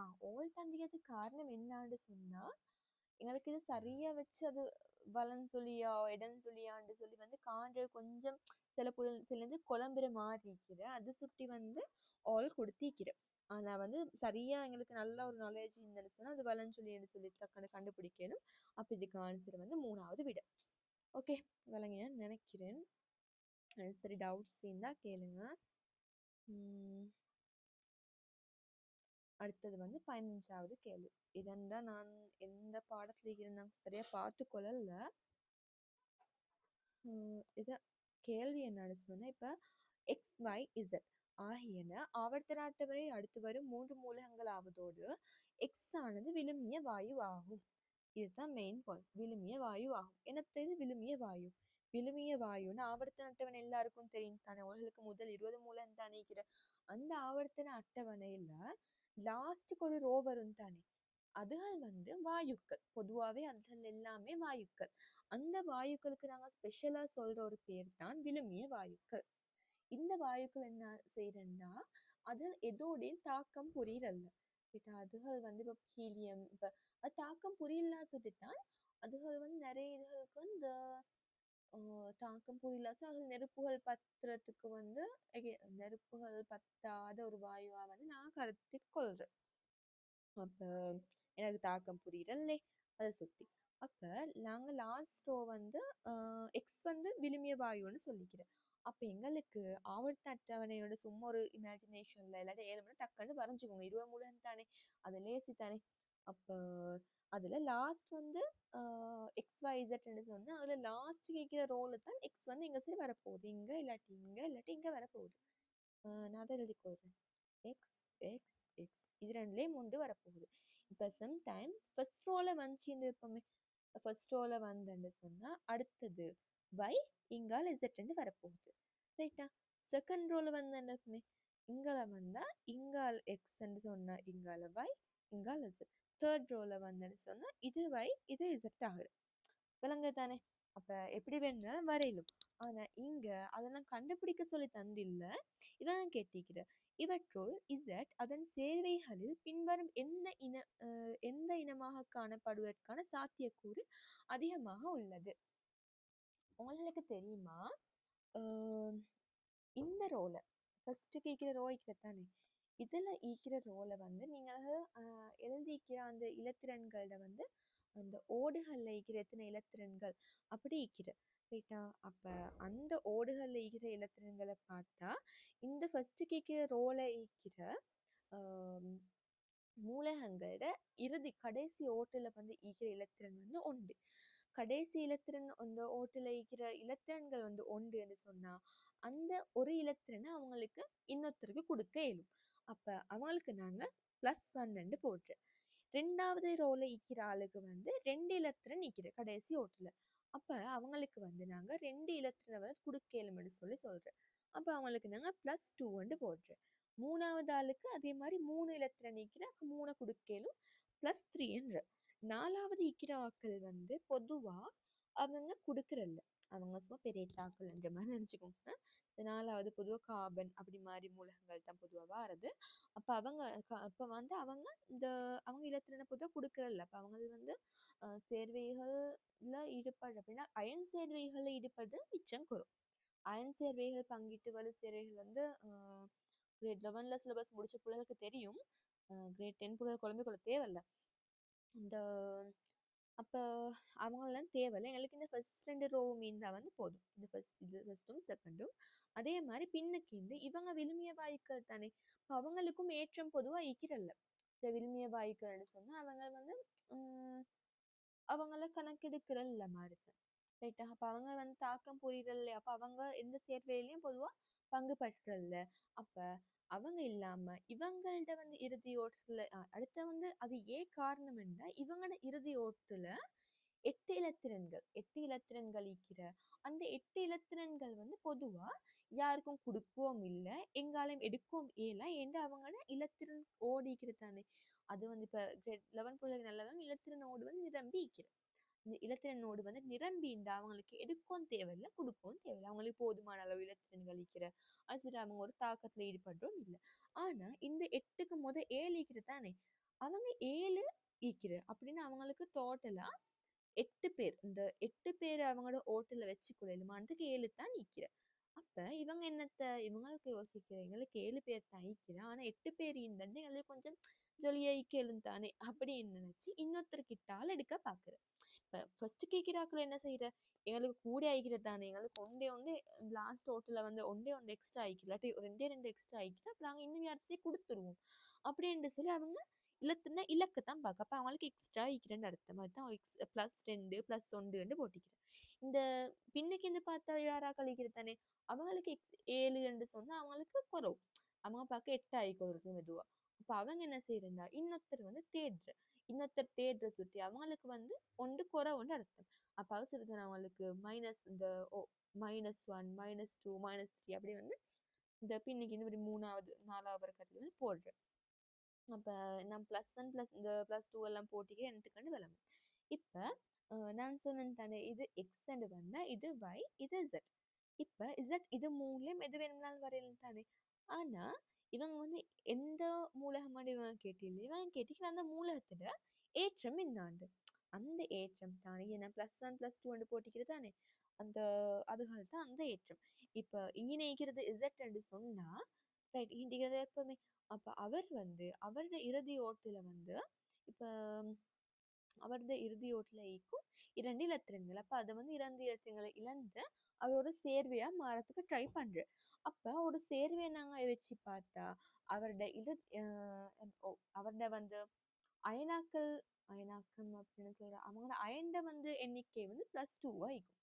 தந்திக்கிறதுக்கு காரணம் என்னான்னு சொன்னா, எங்களுக்கு இது சரியா வச்சு அது வலஞ்சொலியா இடஞ்சொலியான்னு சொல்லி வந்து காண்ற கொஞ்சம் சில குழம்புற மாதிரி இருக்கிற அது சுட்டி வந்து ஆல் கொடுத்திருக்கிற. ஆனா வந்து சரியா எங்களுக்கு நல்ல ஒரு நாலேஜ் இருந்துன்னு சொன்னா அது வலஞ்சொலின்னு சொல்லி டக்குன்னு கண்டுபிடிக்கணும். அப்ப இதுக்கு ஆன்சர் வந்து 3வது விட. ஓகே, விளங்கினேன்னு நினைக்கிறேன். சரி, டவுட்ஸ் இருந்தா கேளுங்க. அடுத்தது வந்து 15வது கேள்வி. இதன் தான் நான் எந்த பாடத்துல இருந்தாங்க சரியா பார்த்து கொள்ளல. இத கேள்வி என்னன்னு சொன்னா, இப்ப XYZ ஆகியன ஆவர்த்தன அட்டவணை அடுத்து வரும் 3 மூலகங்கள் ஆவதோடு X ஆனது விழுமிய வாயு ஆகும். இதுதான் மெயின் பாயிண்ட். விழுமிய வாயு ஆகும். எனக்கு இது விழுமிய வாயு. விழுமிய வாயுன்னு ஆவர்த்தன அட்டவணை எல்லாருக்கும் தெரியும் தானே. உலகளுக்கு முதல் 20 மூலம் தானே இருக்கிற அந்த ஆவர்த்தன அட்டவணையில லாஸ்ட்டுக்கு ஒரு ரோ வரும் தானே, அதுகள் வந்து வாயுக்கள். பொதுவாவே அதுகள் எல்லாமே வாயுக்கள். அந்த வாயுக்களுக்கு நாங்க ஸ்பெஷலா சொல்ற ஒரு பேர் தான் விழுமிய வாயுக்கள். இந்த வாயுக்கள் என்ன செய்யறேன்னா, அது எதோடையும் தாக்கம் புரியல. அதுகள் வந்து இப்ப ஹீலியம், இப்ப அது தாக்கம் புரியலன்னா சொல்லித்தான் அதுகள் வந்து நிறைய இதுகளுக்கு இந்த தாக்கம் புரியல. அது நெருப்புகள் பத்துறதுக்கு வந்து நெருப்புகள் பத்தாத ஒரு வாயுவா வந்து நான் கருத்தில் கொள்றேன். அப்ப எனக்கு தாக்கம் புரியல அதை சுத்தி. அப்ப நாங்க லாஸ்ட் ரோ வந்து எக்ஸ் வந்து விழுமிய வாயுன்னு சொல்லிக்கிறேன். அப்ப எங்களுக்கு ஆவர்த்த அட்டவணையோட சும்மா ஒரு இமேஜினேஷன்ல இல்லாட்டி 7 மணி டக்குன்னு வரைஞ்சுக்கோங்க. 20 மூலம் தானே, அது லேசி தானே. அப்ப அதுல லாஸ்ட் வந்து XYZ சொன்னா அதுல லாஸ்ட் கேட்கிற ரோல தான் எக்ஸ் வந்து இங்க சரி வரப்போகுது. இங்க இல்லாட்டி இங்க வரப்போகுது. நான் அதை எழுதி கொள்றேன். எக்ஸ் எக்ஸ் எக்ஸ் இது ரெண்டுலேயும் ஒன்று வரப்போகுது. இப்போ சம்டைம்ஸ் ஃபர்ஸ்ட் ரோல வந்துச்சுன்னு இருப்போமே, ஃபர்ஸ்ட் ரோல வந்துன்னு சொன்னா அடுத்தது y இங்கால z வரப்போகுது. ரைட்டா, செகண்ட் ரோல வந்து என்ன இங்கால வந்தா இங்கால எக்ஸ்ன்னு சொன்னா இங்கால y இங்கால z. தேர்ட் ரோல வந்துன்னு சொன்னா இது y இது z ஆகுது. விளங்க தானே. அப்ப எப்படி வேணும்னாலும் வரையிலும். ஆனா இங்க அதெல்லாம் கண்டுபிடிக்க சொல்லி தந்தில்ல. இவன் கேட்டிருக்கிற இவற்றுள் Z அதன் சேர்வைகளில் பின்வரும் எந்த இனமாக காணப்படுவதற்கான சாத்தியக்கூறு அதிகமாக உள்ளது. உங்களுக்கு தெரியுமா, இந்த ரோல ஃபர்ஸ்ட் கேட்கிற ரோ தானே, இதுல ஈக்கிற ரோல வந்து நீங்க எழுதிக்கிற அந்த இலத்திரன்கள வந்து அந்த ஓடுகள்ல ஈக்கிற எத்தனை இலத்திரன்கள் அப்படி ஈக்கிற. ரைட்டா, அப்ப அந்த ஓடுகள்ல ஈக்கிற இலத்திரன்களை பார்த்தா இந்த ஃபர்ஸ்ட் கேட்கிற ரோல ஈக்கிற மூலகங்களோட கடைசி ஓட்டுல வந்து ஈக்கிற இலத்திரன் வந்து உண்டு. கடைசி இலத்திரன் அந்த ஓட்டுல இருக்கிற இலத்திரன்கள் வந்து ஒன்றுன்னு சொன்னா அந்த ஒரு இலத்திரனை அவங்களுக்கு இன்னொருத்தருக்கு கொடுக்க இயலும். அப்ப அவங்களுக்கு நாங்க +1 போடுறோம். ரெண்டாவது ரோல இருக்கிற ஆளுக்கு வந்து 2 இலத்திரன் நிக்கிற கடைசி ஓட்டுல. அப்ப அவங்களுக்கு வந்து நாங்க 2 இலத்திரனை வந்து கொடுக்க இயலும்னு சொல்றேன். அப்ப அவங்களுக்கு நாங்க +2 போடுறோம். மூணாவது ஆளுக்கு அதே மாதிரி 3 இலத்திரன் நிக்கிற 3 கொடுக்கலும் +3. நாலாவது இருக்கிற ஆட்கள் வந்து பொதுவா அவங்க குடுக்கறல்ல. அவங்க சும்மா பெரிய தாக்கல்ன்ற மாதிரி நினைச்சுக்கோங்க. நாலாவது பொதுவா கார்பன் அப்படி மாதிரி மூலகங்கள் தான் பொதுவா வாரது. அப்ப அவங்க அப்ப வந்து அவங்க இந்த அவங்க இலத்திரனை பொதுவா குடுக்கறல்ல. அப்ப அவங்க வந்து சேர்வைகள்ல ஈடுபடுற அப்படின்னா அயன் சேர்வைகள்ல ஈடுபடுறது மிச்சம் குறும். அயன் சேர்வைகள் பங்கிட்டு வலு சேர்வைகள் வந்து கிரேட் 11ல சிலபஸ் முடிச்ச பிள்ளைகளுக்கு தெரியும். கிரேட் 10 பிள்ளைகள் குழம்பு கொள்ள தேவையில்ல. இந்த அப்ப அவங்கெல்லாம் தேவையில்ல. எங்களுக்கு இந்த ஃபர்ஸ்ட் 2 ரோ மீந்தா வந்து போதும். இந்த ஃபர்ஸ்ட்டும் செகண்டும். அதே மாதிரி பின்னுக்கு இவங்க விழுமிய வாயுக்கள் தானே. அவங்களுக்கும் ஏற்றம் பொதுவா இருக்கிறல்ல. இந்த விழுமிய வாயுக்கள்னு சொன்னா அவங்க வந்து அவங்கள கணக்கெடுக்கிறல்ல மாதிரி. ரைட்டா? அப்ப அவங்க வந்து தாக்கம் புரியறல்ல. அப்ப அவங்க எந்த சேர்வையிலயும் பொதுவா பங்கு பற்றல்ல. அப்ப அவங்க இல்லாம இவங்கள்ட்ட வந்து இறுதி ஓட்டத்துல அடுத்த வந்து அது ஏன் காரணம் என்ன இவங்களோட இறுதி ஓட்டத்துல 8 இலத்திரன்கள் இருக்கிற அந்த 8 இலத்திரன்கள் வந்து பொதுவா யாருக்கும் கொடுக்கவும் இல்லை எங்காலையும் எடுக்கவும் இயல என்று அவங்களோட இலத்திரன் ஓடிக்கிறது தானே. அது வந்து இப்ப 11 பிள்ளைகள் நல்லவங்க இலத்திரன் ஓடு வந்து நிரம்பி இருக்கிறது. இந்த இலத்திரன் நோடு வந்து நிரம்பி இந்த அவங்களுக்கு எடுக்கவும் தேவையில்லை கொடுக்கவும் தேவையில்லை. அவங்களுக்கு போதுமான அளவு இலத்திரன்கள் இருக்கிற அது சரி அவங்க ஒரு தாக்கத்துல ஈடுபடுறோம் இல்லை. ஆனா இந்த 8க்கு 7 ஈக்கிற தானே. அவங்க 7 ஈக்கிற அப்படின்னு அவங்களுக்கு டோட்டலா 8 பேர். இந்த 8 பேர் அவங்களோட ஓட்டுல வச்சுக்கொள்ளலுமானதுக்கு 7 தான் ஈக்கிற. அப்ப இவங்க என்னத்த இவங்களுக்கு யோசிக்கிற எங்களுக்கு 7 பேர் தான் ஈக்கிற ஆனா 8 பேர் இந்த எங்களுக்கு கொஞ்சம் ஜொலியா ஈக்கலும் தானே அப்படின்னு நினைச்சு இன்னொருத்தர்கிட்ட ஆள் எடுக்க பாக்குற. இப்ப ஃபர்ஸ்ட் கேட்கிறாக்கள் என்ன செய்யற எங்களுக்கு கூட ஆயிக்கிறது தானே. எங்களுக்கு ஒண்டே லாஸ்ட் ஓட்டுல வந்து ஒண்டே எக்ஸ்ட்ரா ஆயிக்கல இல்லாட்டி 2 எக்ஸ்ட்ரா ஆயிக்கிட்டு அப்புறம் நாங்க இன்னும் யாராச்சும் கொடுத்துருவோம் அப்படின்னு சொல்லி அவங்க இலக்குன்னா இலக்கத்தான் பார்க்க. அப்ப அவங்களுக்கு எக்ஸ்ட்ரா ஆயிக்கிறேன்னு அர்த்தம். அதுதான் +2 +1 போட்டிக்கிறேன். இந்த பின்னுக்கு இந்த பார்த்தா யாரா கழிக்கிறது தானே. அவங்களுக்கு 7 சொன்னா அவங்களுக்கு குறவு. அவங்க பார்க்க 8 ஆயிக்கிறது மெதுவா. அப்ப அவங்க என்ன செய்யறா இன்னொருத்தர் வந்து தேடுற சுற்றி அவங்களுக்கு வந்து ஒன்று குறவுன்னு அர்த்தம். அப்ப அவசரத்தை அவங்களுக்கு மைனஸ் இந்த -1 -2 -3 அப்படி வந்து இந்த பின்னுக்கு இந்த மூணாவது 4வது வர்க்கத்துல வந்து போடுறேன். அப்ப நான் +1 இந்த +2 எல்லாம் போட்டிக்கு எனக்கு கண்டு விளங்கும். இப்ப நான் சொன்னேன் தானே இது எக்ஸ் வந்தா இது y இது z. இப்ப z இது மூலையும் எது வேணும்னாலும் வரையலாம் தானே. ஆனா இவங்க வந்து எந்த மூலகமான இவங்க கேட்டில்லை. இவங்க கேட்டிக்கிற அந்த மூலகத்துல ஏற்றம் என்னாண்டு அந்த ஏற்றம் தானே ஏன்னா +1 +2 போட்டிக்கிறது தானே. அந்த அதுகள் தான் அந்த ஏற்றம். இப்ப இங்க நினைக்கிறது z சொன்னா ரைட் இண்டிகிறது எப்பவுமே. அப்ப அவர் வந்து அவருடைய இறுதி ஓட்டுல வந்து இப்ப அவரது இறுதி ஓட்டுல ஈக்கும் 2 இலத்திரன்கள். அப்ப அதை வந்து 2 இலத்திரங்களை இழந்து அவரோட சேர்வையா மாறத்துக்கு ட்ரை பண்ற. அப்ப ஒரு சேர்வையை நாங்க வச்சு பார்த்தா அவருடைய அவருடைய வந்து அயனாக்கல் அயனாக்கம் அப்படின்னு சொல்ற அவங்களோட அயன்ட வந்து எண்ணிக்கை வந்து +2 ஆயிக்கும்.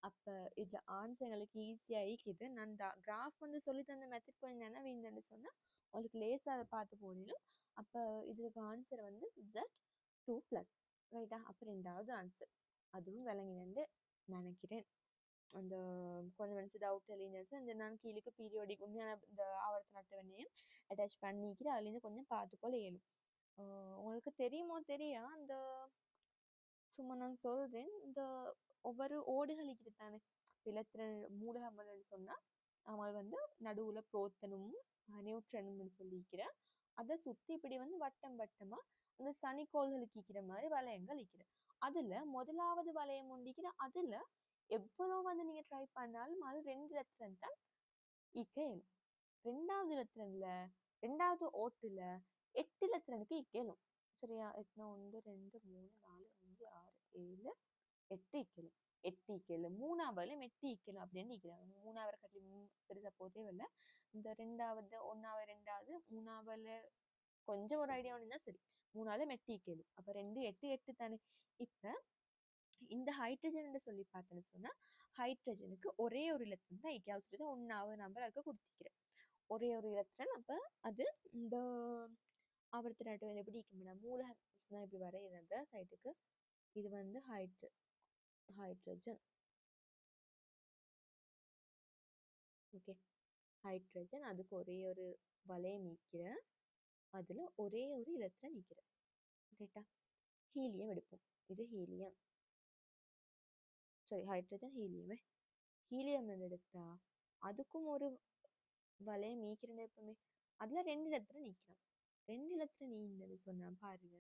அப்ப இதுல ஆன்சர் எங்களுக்கு ஈஸியா ஆயிக்குது. நான் கிராஃப் வந்து சொல்லி தந்த மெத்தட் கொஞ்சம் நினைவீங்கன்னு சொன்னா உங்களுக்கு லேசா அதை பார்த்து போடணும். அப்ப இதுக்கு ஆன்சர் வந்து Z2+. ரைட்டா? அப்ப 2வது ஆன்சர் அதுவும் விளங்கினு நினைக்கிறேன். அந்த கொஞ்சம் மனசு டவுட் எழுதிச்சு அந்த நான் கீழுக்கு பீரியோடிக் உண்மையான இந்த ஆவர்த்தன அட்டவணையும் அட்டாச் பண்ணிக்கிறேன். அதுல இருந்து கொஞ்சம் பார்த்துக்கொள்ள இயலும். உங்களுக்கு தெரியுமோ தெரியா அந்த சும்மா நான் சொல்றேன். இந்த ஒவ்வொரு ஓடுகள் இருக்குதானே இலத்திரன் மூலகங்கள் சொன்னா அவங்க வந்து நடுவுல புரோத்தனும் நியூட்ரனும் சொல்லிக்கிற அதை சுத்தி இப்படி வந்து வட்டம் வட்டமா அந்த சனிக்கோள்களுக்கு இருக்கிற மாதிரி வளையங்கள் இருக்கிற. அதுல முதலாவது வளையம் ஒண்டிக்கிற அதுல எவ்வளவு வந்து நீங்க ட்ரை பண்ணாலும் அது 2 இலத்திரன் தான் ஈக்க இயலும். 2வது இலத்திரன்ல 2வது ஓட்டுல 8 இலத்திரனுக்கு ஈக்க இயலும். சரியா? 8 1 2 3 4 5 6 7 8 ஈக்கலும் 8 ஈக்கலும் 3வது 8 ஈக்கலும் அப்படின்னு ஈக்கிறாங்க. 3வது கட்டில பெருசா போதே இல்லை. இந்த 2வது 1வது 2வது 3வது கொஞ்சம் ஒரு ஐடியா ஒண்ணுன்னா சரி 3வது 8 ஈக்கலும். அப்ப 2 8 8 தானே. இப்ப இந்த ஹைட்ரஜன் சொல்லி பார்த்தேன்னு சொன்னா ஹைட்ரஜனுக்கு ஒரே ஒரு இலத்திரன் தான் இருக்கு. சொல்லிட்டு ஒன்னாவது நம்பர் அதுக்கு கொடுத்துக்கிறேன். ஒரே ஒரு இலத்திரன். அப்ப அது இந்த ஆவர்த்தன அட்டவணை எப்படி இருக்கும்னா மூலகம் இப்படி வரையிறது சைட்டுக்கு. இது வந்து ஹைட்ரஜன். ஓகே, ஹைட்ரஜன் அதுக்கு ஒரே ஒரு வளையம் நீக்கிறேன். அதுல ஒரே ஒரு இலத்திரன் நீக்கிறேன். ரைட்டா? ஹீலியம் எடுப்போம். இது ஹீலியம். சாரி, ஹைட்ரஜன் ஹீலியமே. ஹீலியம் எடுத்தா அதுக்கும் ஒரு வளையம் நீக்கிறேன் எப்பவுமே. அதுல 2 இலத்திரன் நீக்கிறோம். 2 இலத்திரன் நீந்தது சொன்னா பாருங்க.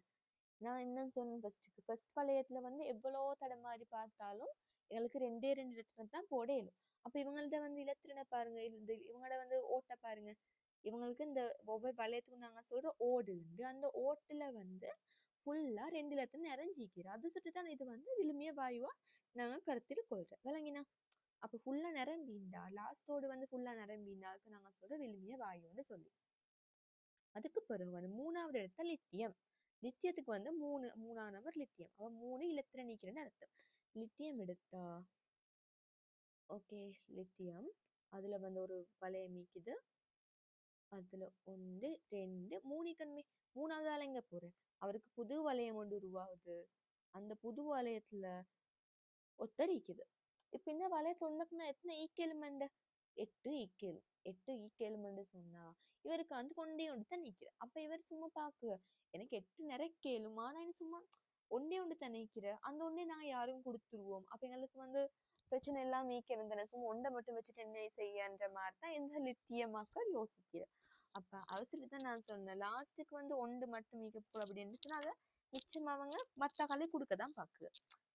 நான் என்ன சொன்னேன் ஃபர்ஸ்ட் வளையத்துல வந்து எவ்வளோ தடமாறி பார்த்தாலும் எங்களுக்கு 2 இலத்திரன் தான் போட இயலும். அப்ப இவங்கள்ட்ட வந்து இலத்திரனை பாருங்க, இவங்களோட வந்து ஓட்டை பாருங்க. இவங்களுக்கு இந்த ஒவ்வொரு வளையத்துக்கும் நாங்க சொல்ற ஓடு உண்டு. அந்த ஓட்டுல வந்து ஃபுல்லா 2 இலத்திரன் நிறைஞ்சிக்கிறோம். அது சுட்டு தான் இது வந்து விழுமிய வாயுவா நாங்க கருத்தில் கொள்றோம். விளங்கினா? அப்ப ஃபுல்லா நிரம்பிண்டா லாஸ்டோடு வந்து ஃபுல்லா நிரம்பிண்டா அதுக்கு நாங்க சொல்ற விழுமிய வாயுன்னு சொல்லி. அதுக்கு பிறகு வந்து மூணாவது இடத்த லித்தியம். லித்தியத்துக்கு வந்து மூணாவது நம்பர் லித்தியம். அவ 3 இலத்திரன் நீக்கிறேன்னு அர்த்தம். லித்தியம் எடுத்தா ஓகே, லித்தியம் அதுல வந்து ஒரு வளையம் நீக்குது. அதுல 1 2 3 மூணாவது ஆள் எங்க போறேன், அவருக்கு புது வளையம் ஒன்று உருவாகுது. அந்த புது வளையத்துல ஒத்தரிக்குது. இப்ப இந்த வளையத்துல ஒண்ணுக்குன்னா எத்தனை ஈக்கெலுமெண்ட்? 8 ஈக்கெலும். 8 ஈக்கெலுமெண்ட் சொன்னா இவருக்கு வந்து கொண்டே ஒன்று தான் நிக்கிறேன். அப்ப இவர் சும்மா பாக்கு எனக்கு 8 நிறைக்கலும், ஆனா என்ன சும்மா ஒன்றே ஒன்று தான் நிக்கிற. அந்த ஒன்றே நாங்க யாரும் கொடுத்துருவோம். அப்ப எங்களுக்கு வந்து பிரச்சனை எல்லாம் மீக்கணும் தானே. சும்மா ஒன்றை மட்டும் வச்சுட்டு என்ன செய்யன்ற மாதிரி தான் இந்த லித்தியமாக்கள் யோசிக்கிறேன். அப்ப அவசரத்தான் நான் சொன்னேன் லாஸ்ட்டுக்கு வந்து ஒன்று மட்டும் மீக்க போற அப்படின்னு சொன்னா அதை மிச்சம் அவங்க மத்த களி கொடுக்கதான் பாக்குது.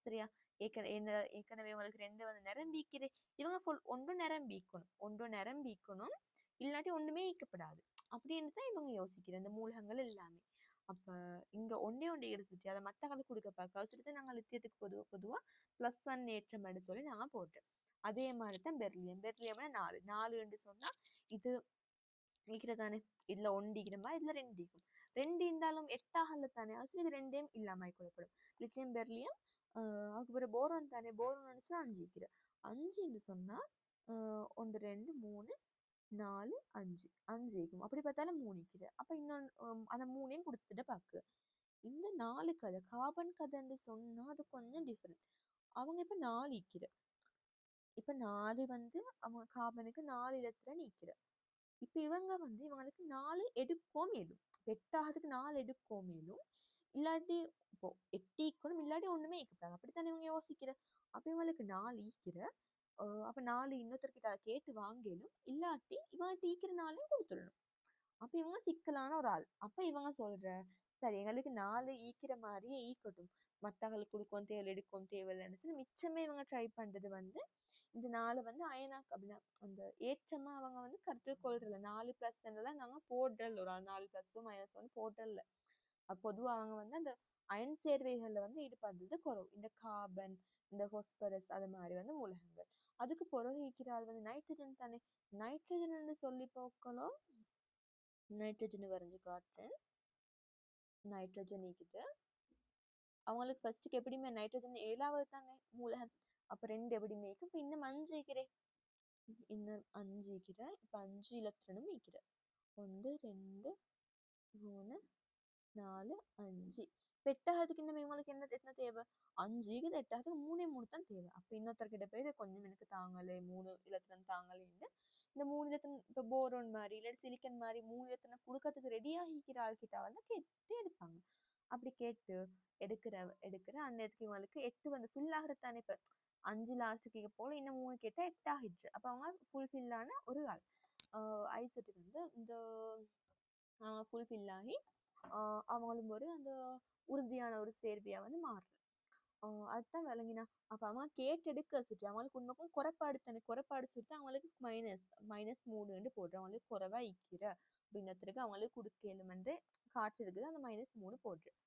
சரியா? ஏற்கனவே உங்களுக்கு 2 வந்து நிரம்பிக்குது. இவங்க ஒன்றும் நிரம்பிக்கணும் இல்லாட்டி ஒண்ணுமே ஈக்கப்படாது அப்படின்னு தான் இவங்க யோசிக்கிற இந்த மூலகங்கள் எல்லாமே. அப்ப இங்க ஒன்றே இருந்துச்சு, அதை மத்த களி கொடுக்க பார்க்க அவசரத்தை நாங்க லித்தியத்துக்கு பொதுவா +1 ஏற்றம் சொல்லி நாங்க போட்டோம். அதே மாதிரிதான் பெர்லியம்னா 4 என்று சொன்னா இது தானே. இதுல 1 இதுல 2 2 இருந்தாலும் 8 ஆகல தானே. இது 2 இல்லாம கொள்ளப்படும். லித்தியம் பெர்லியம் அதுக்கப்புறம் போரான் தானே. போரான் 5 5 சொன்னா 1 2 3 4 5 5 அப்படி பார்த்தாலும் 3 அப்ப இன்னொன்று அந்த 3 கொடுத்துட்டு பாக்கு. இந்த 4 கதை கார்பன் கதைன்னு சொன்னா அது கொஞ்சம் டிஃபரெண்ட். அவங்க இப்ப 4 இப்ப 4 வந்து அவங்க கார்பனுக்கு 4 இலத்திரன் இப்ப இவங்க வந்து இவங்களுக்கு 4 எடுக்கவும் இயலும். 8 ஆகிறதுக்கு 4 எடுக்கவும் இயலும். இல்லாட்டி இப்போ 8 ஈக்கணும் இல்லாட்டி ஒண்ணுமே ஈக்கப்படாது. அப்படித்தானே இவங்க யோசிக்கிற. அப்ப இவங்களுக்கு 4 ஈக்கிற. அப்ப 4 இன்னொருத்தர்கிட்ட கேட்டு வாங்கலும் இல்லாட்டி இவங்க ஈக்கிற 4 கொடுத்துடணும். அப்ப இவங்க சிக்கலான ஒரு ஆள். அப்ப இவங்க சொல்ற சரி எங்களுக்கு 4 ஈக்கிற மாதிரியே ஈக்கட்டும், மத்தவங்களுக்கு கொடுக்கவும் தேவை எடுக்கவும் தேவையில்லைன்னு சொல்லி மிச்சமே இவங்க ட்ரை பண்றது வந்து இந்த 4 வந்து அயனாக் அப்படின்னா அந்த ஏற்றமா அவங்க வந்து கருத்தில் கொள்றதில்ல. 4+ நாங்க போடல, ஒரு 4+ம் -1 போடல. பொதுவா அவங்க வந்து அந்த அயன் சேர்வைகள்ல வந்து ஈடுபடுறது குறவு. இந்த கார்பன், இந்த பாஸ்பரஸ் அது மாதிரி வந்து மூலகங்கள். அதுக்கு பிறகு இருக்கிற ஆள் வந்து நைட்ரஜன் தானே. நைட்ரஜன் சொல்லி போக்கலாம். நைட்ரஜன் வரைஞ்சு காட்டுறேன். நைட்ரஜன் இருக்குது. அவங்களுக்கு ஃபர்ஸ்ட்டுக்கு எப்படியுமே நைட்ரஜன் 7வது தானே மூலகம். அப்ப 2 எப்படியுமே இப்ப இன்னும் 5 வைக்கிறேன். இன்னும் 5 வைக்கிறேன். இப்ப 5 இலத்திரனும் வைக்கிறேன். 1 2 3 4 5. எட்டாவதுக்கு இன்னும் இவங்களுக்கு எத்தனை தேவை? 5 எட்டாவதுக்கு 3 தான் தேவை. அப்ப இன்னொருத்தர்கிட்ட போய் கொஞ்சம் எனக்கு தாங்களே 3 இலத்திரன் தாங்களேன்னு இந்த 3 இலத்திரன் இப்ப போரோன் மாதிரி இல்லாட்டி சிலிக்கன் மாதிரி 3 இலத்திரன் கொடுக்கறதுக்கு ரெடி ஆகிக்கிற ஆள்கிட்ட வந்து கேட்டு எடுப்பாங்க. அப்படி கேட்டு எடுக்கிற அந்நேரத்துக்கு இவங்களுக்கு 8 வந்து ஃபில் ஆகிறது தானே. இப்ப 5 லாஸ்ட்டுக்கு போல இன்னும் 3 கேட்டா 8 ஆகிடுச்சு. அப்ப அவங்க ஃபுல்ஃபில்லான ஒரு ஆள். ஐசோட்டு வந்து இந்த ஃபுல்ஃபில் ஆகி அவங்களும் ஒரு அந்த உறுதியான ஒரு சேர்வையா வந்து மாறுது. அதுதான் விளங்கினா. அப்ப அவங்க கேட்டு எடுக்க சுற்றி அவங்களுக்கு உண்மைக்கும் குறைபாடு தானே. குறைபாடு சுற்றி அவங்களுக்கு -3 போடுறோம். அவங்களுக்கு குறைவா இக்கிற அப்படின்னதுக்கு அவங்களுக்கு கொடுக்கலுமென்று காட்டுறதுக்கு அந்த -3 போடுறேன்.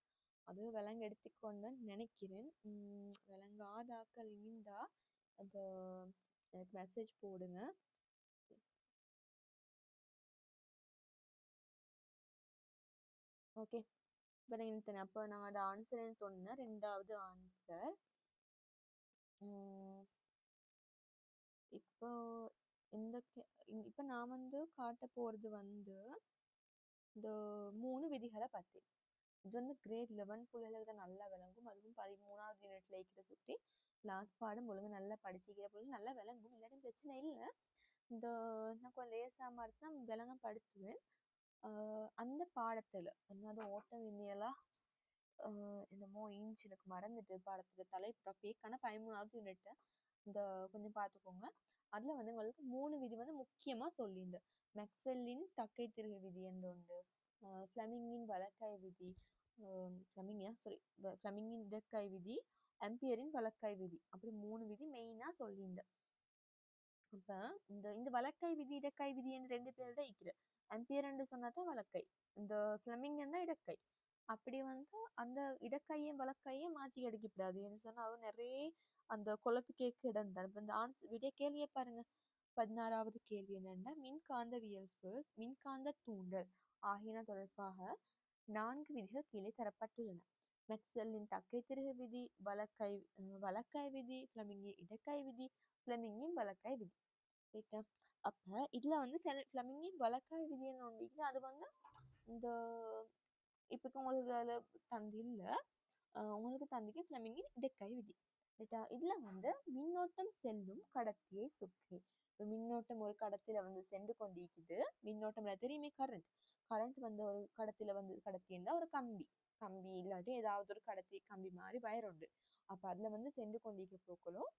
அது விலங்கு எடுத்துக்கொண்டுன்னு நினைக்கிறேன். விலங்காதாக்கள் இருந்தா அந்த எனக்கு மெசேஜ் போடுங்க. ஓகே, அப்ப நான் ஆன்சர் சொன்னேன். 2வது ஆன்சர் உம் இப்போ இந்த இப்ப நான் வந்து காட்ட போறது வந்து இந்த 3 விதிகளை பத்தி. இது வந்து கிரேட் 11 பிள்ளைகளுக்கு நல்லா விளங்கும். அதுவும் 13வது யூனிட்ல இருக்கிற சுட்டி லாஸ்ட் பாடம் ஒழுங்கு நல்லா படிச்சுக்கிற பிள்ளைங்க நல்லா விளங்கும். இல்லாட்டி பிரச்சனை இல்லை. இந்த நான் கொஞ்சம் லேசா மாதிரி தான் விளங்கப்படுத்துவேன். அந்த பாடத்துல என்னது ஓட்ட விண்ணியலா என்னமோ இன்ச்சு எனக்கு மறந்துட்டு பாடத்துல தலைப்பு டாபிக். ஆனால் 13வது யூனிட் இந்த கொஞ்சம் பார்த்துக்கோங்க. அதுல வந்து உங்களுக்கு 3 விதி வந்து முக்கியமா சொல்லியிருந்தேன். மெக்ஸ்வெல்லின் தக்கை திருகு விதி என்று உண்டு, ஃப்ளெமிங்கின் வலக்கை விதி, ஃப்ளெமிங்கின் இடக்கை விதி, ஆம்பியரின் வலக்கை விதி, அப்படி 3 விதி மெயினா சொல்லியிருந்தேன். அப்ப இந்த இந்த வலக்கை விதி இடக்கை விதி என்று 2 பேரோட இருக்கிற ஆம்பியர் என்று சொன்னாதான் வலக்கை, இந்த ஃப்ளெமிங் தான் இடக்கை. அப்படி வந்து அந்த இடக்கையும் வலக்கையும் மாற்றி அடிக்கப்படாது. ஏன்னு சொன்னா அது நிறைய அந்த குழப்பு கேட்க இடம் தான். இப்ப இந்த விட கேள்வியை பாருங்க. 16வது கேள்வி என்னன்னா, மின்காந்தவியல்பு மின்காந்த தூண்டல் ஆகியன தொடர்பாக 4 விதிகள் கீழே தரப்பட்டுள்ளன. மெக்ஸ்வெல்லின் தக்கை திருகு விதி, வலக்கை விதி, ஃப்ளெமிங்கின் இடக்கை விதி, ஃப்ளெமிங்கின் வலக்கை விதி. ரைட்டா? அப்ப இதுல வந்து ஃப்ளெமிங்கின் வலக்கை விதின்னு ஒன்று, அது வந்து இந்த இப்ப உங்களுக்கு அதுல தந்து இல்ல, உங்களுக்கு தந்திக்கு ஃப்ளெமிங்கின் இடக்கை விதி. ரைட்டா? இதுல வந்து மின்னோட்டம் செல்லும் கடத்தியை சுற்றி, மின்னோட்டம் ஒரு கடத்தில வந்து சென்று கொண்டிருக்குது. மின்னோட்டம் தெரியுமே, கரண்ட். கரண்ட் வந்து ஒரு கடத்தில வந்து கடத்தின்னா ஒரு கம்பி, கம்பி இல்லாட்டி ஏதாவது ஒரு கடத்தி கம்பி மாதிரி வயர் உண்டு. அப்ப அதுல வந்து சென்று கொண்டிருக்க போக்களும்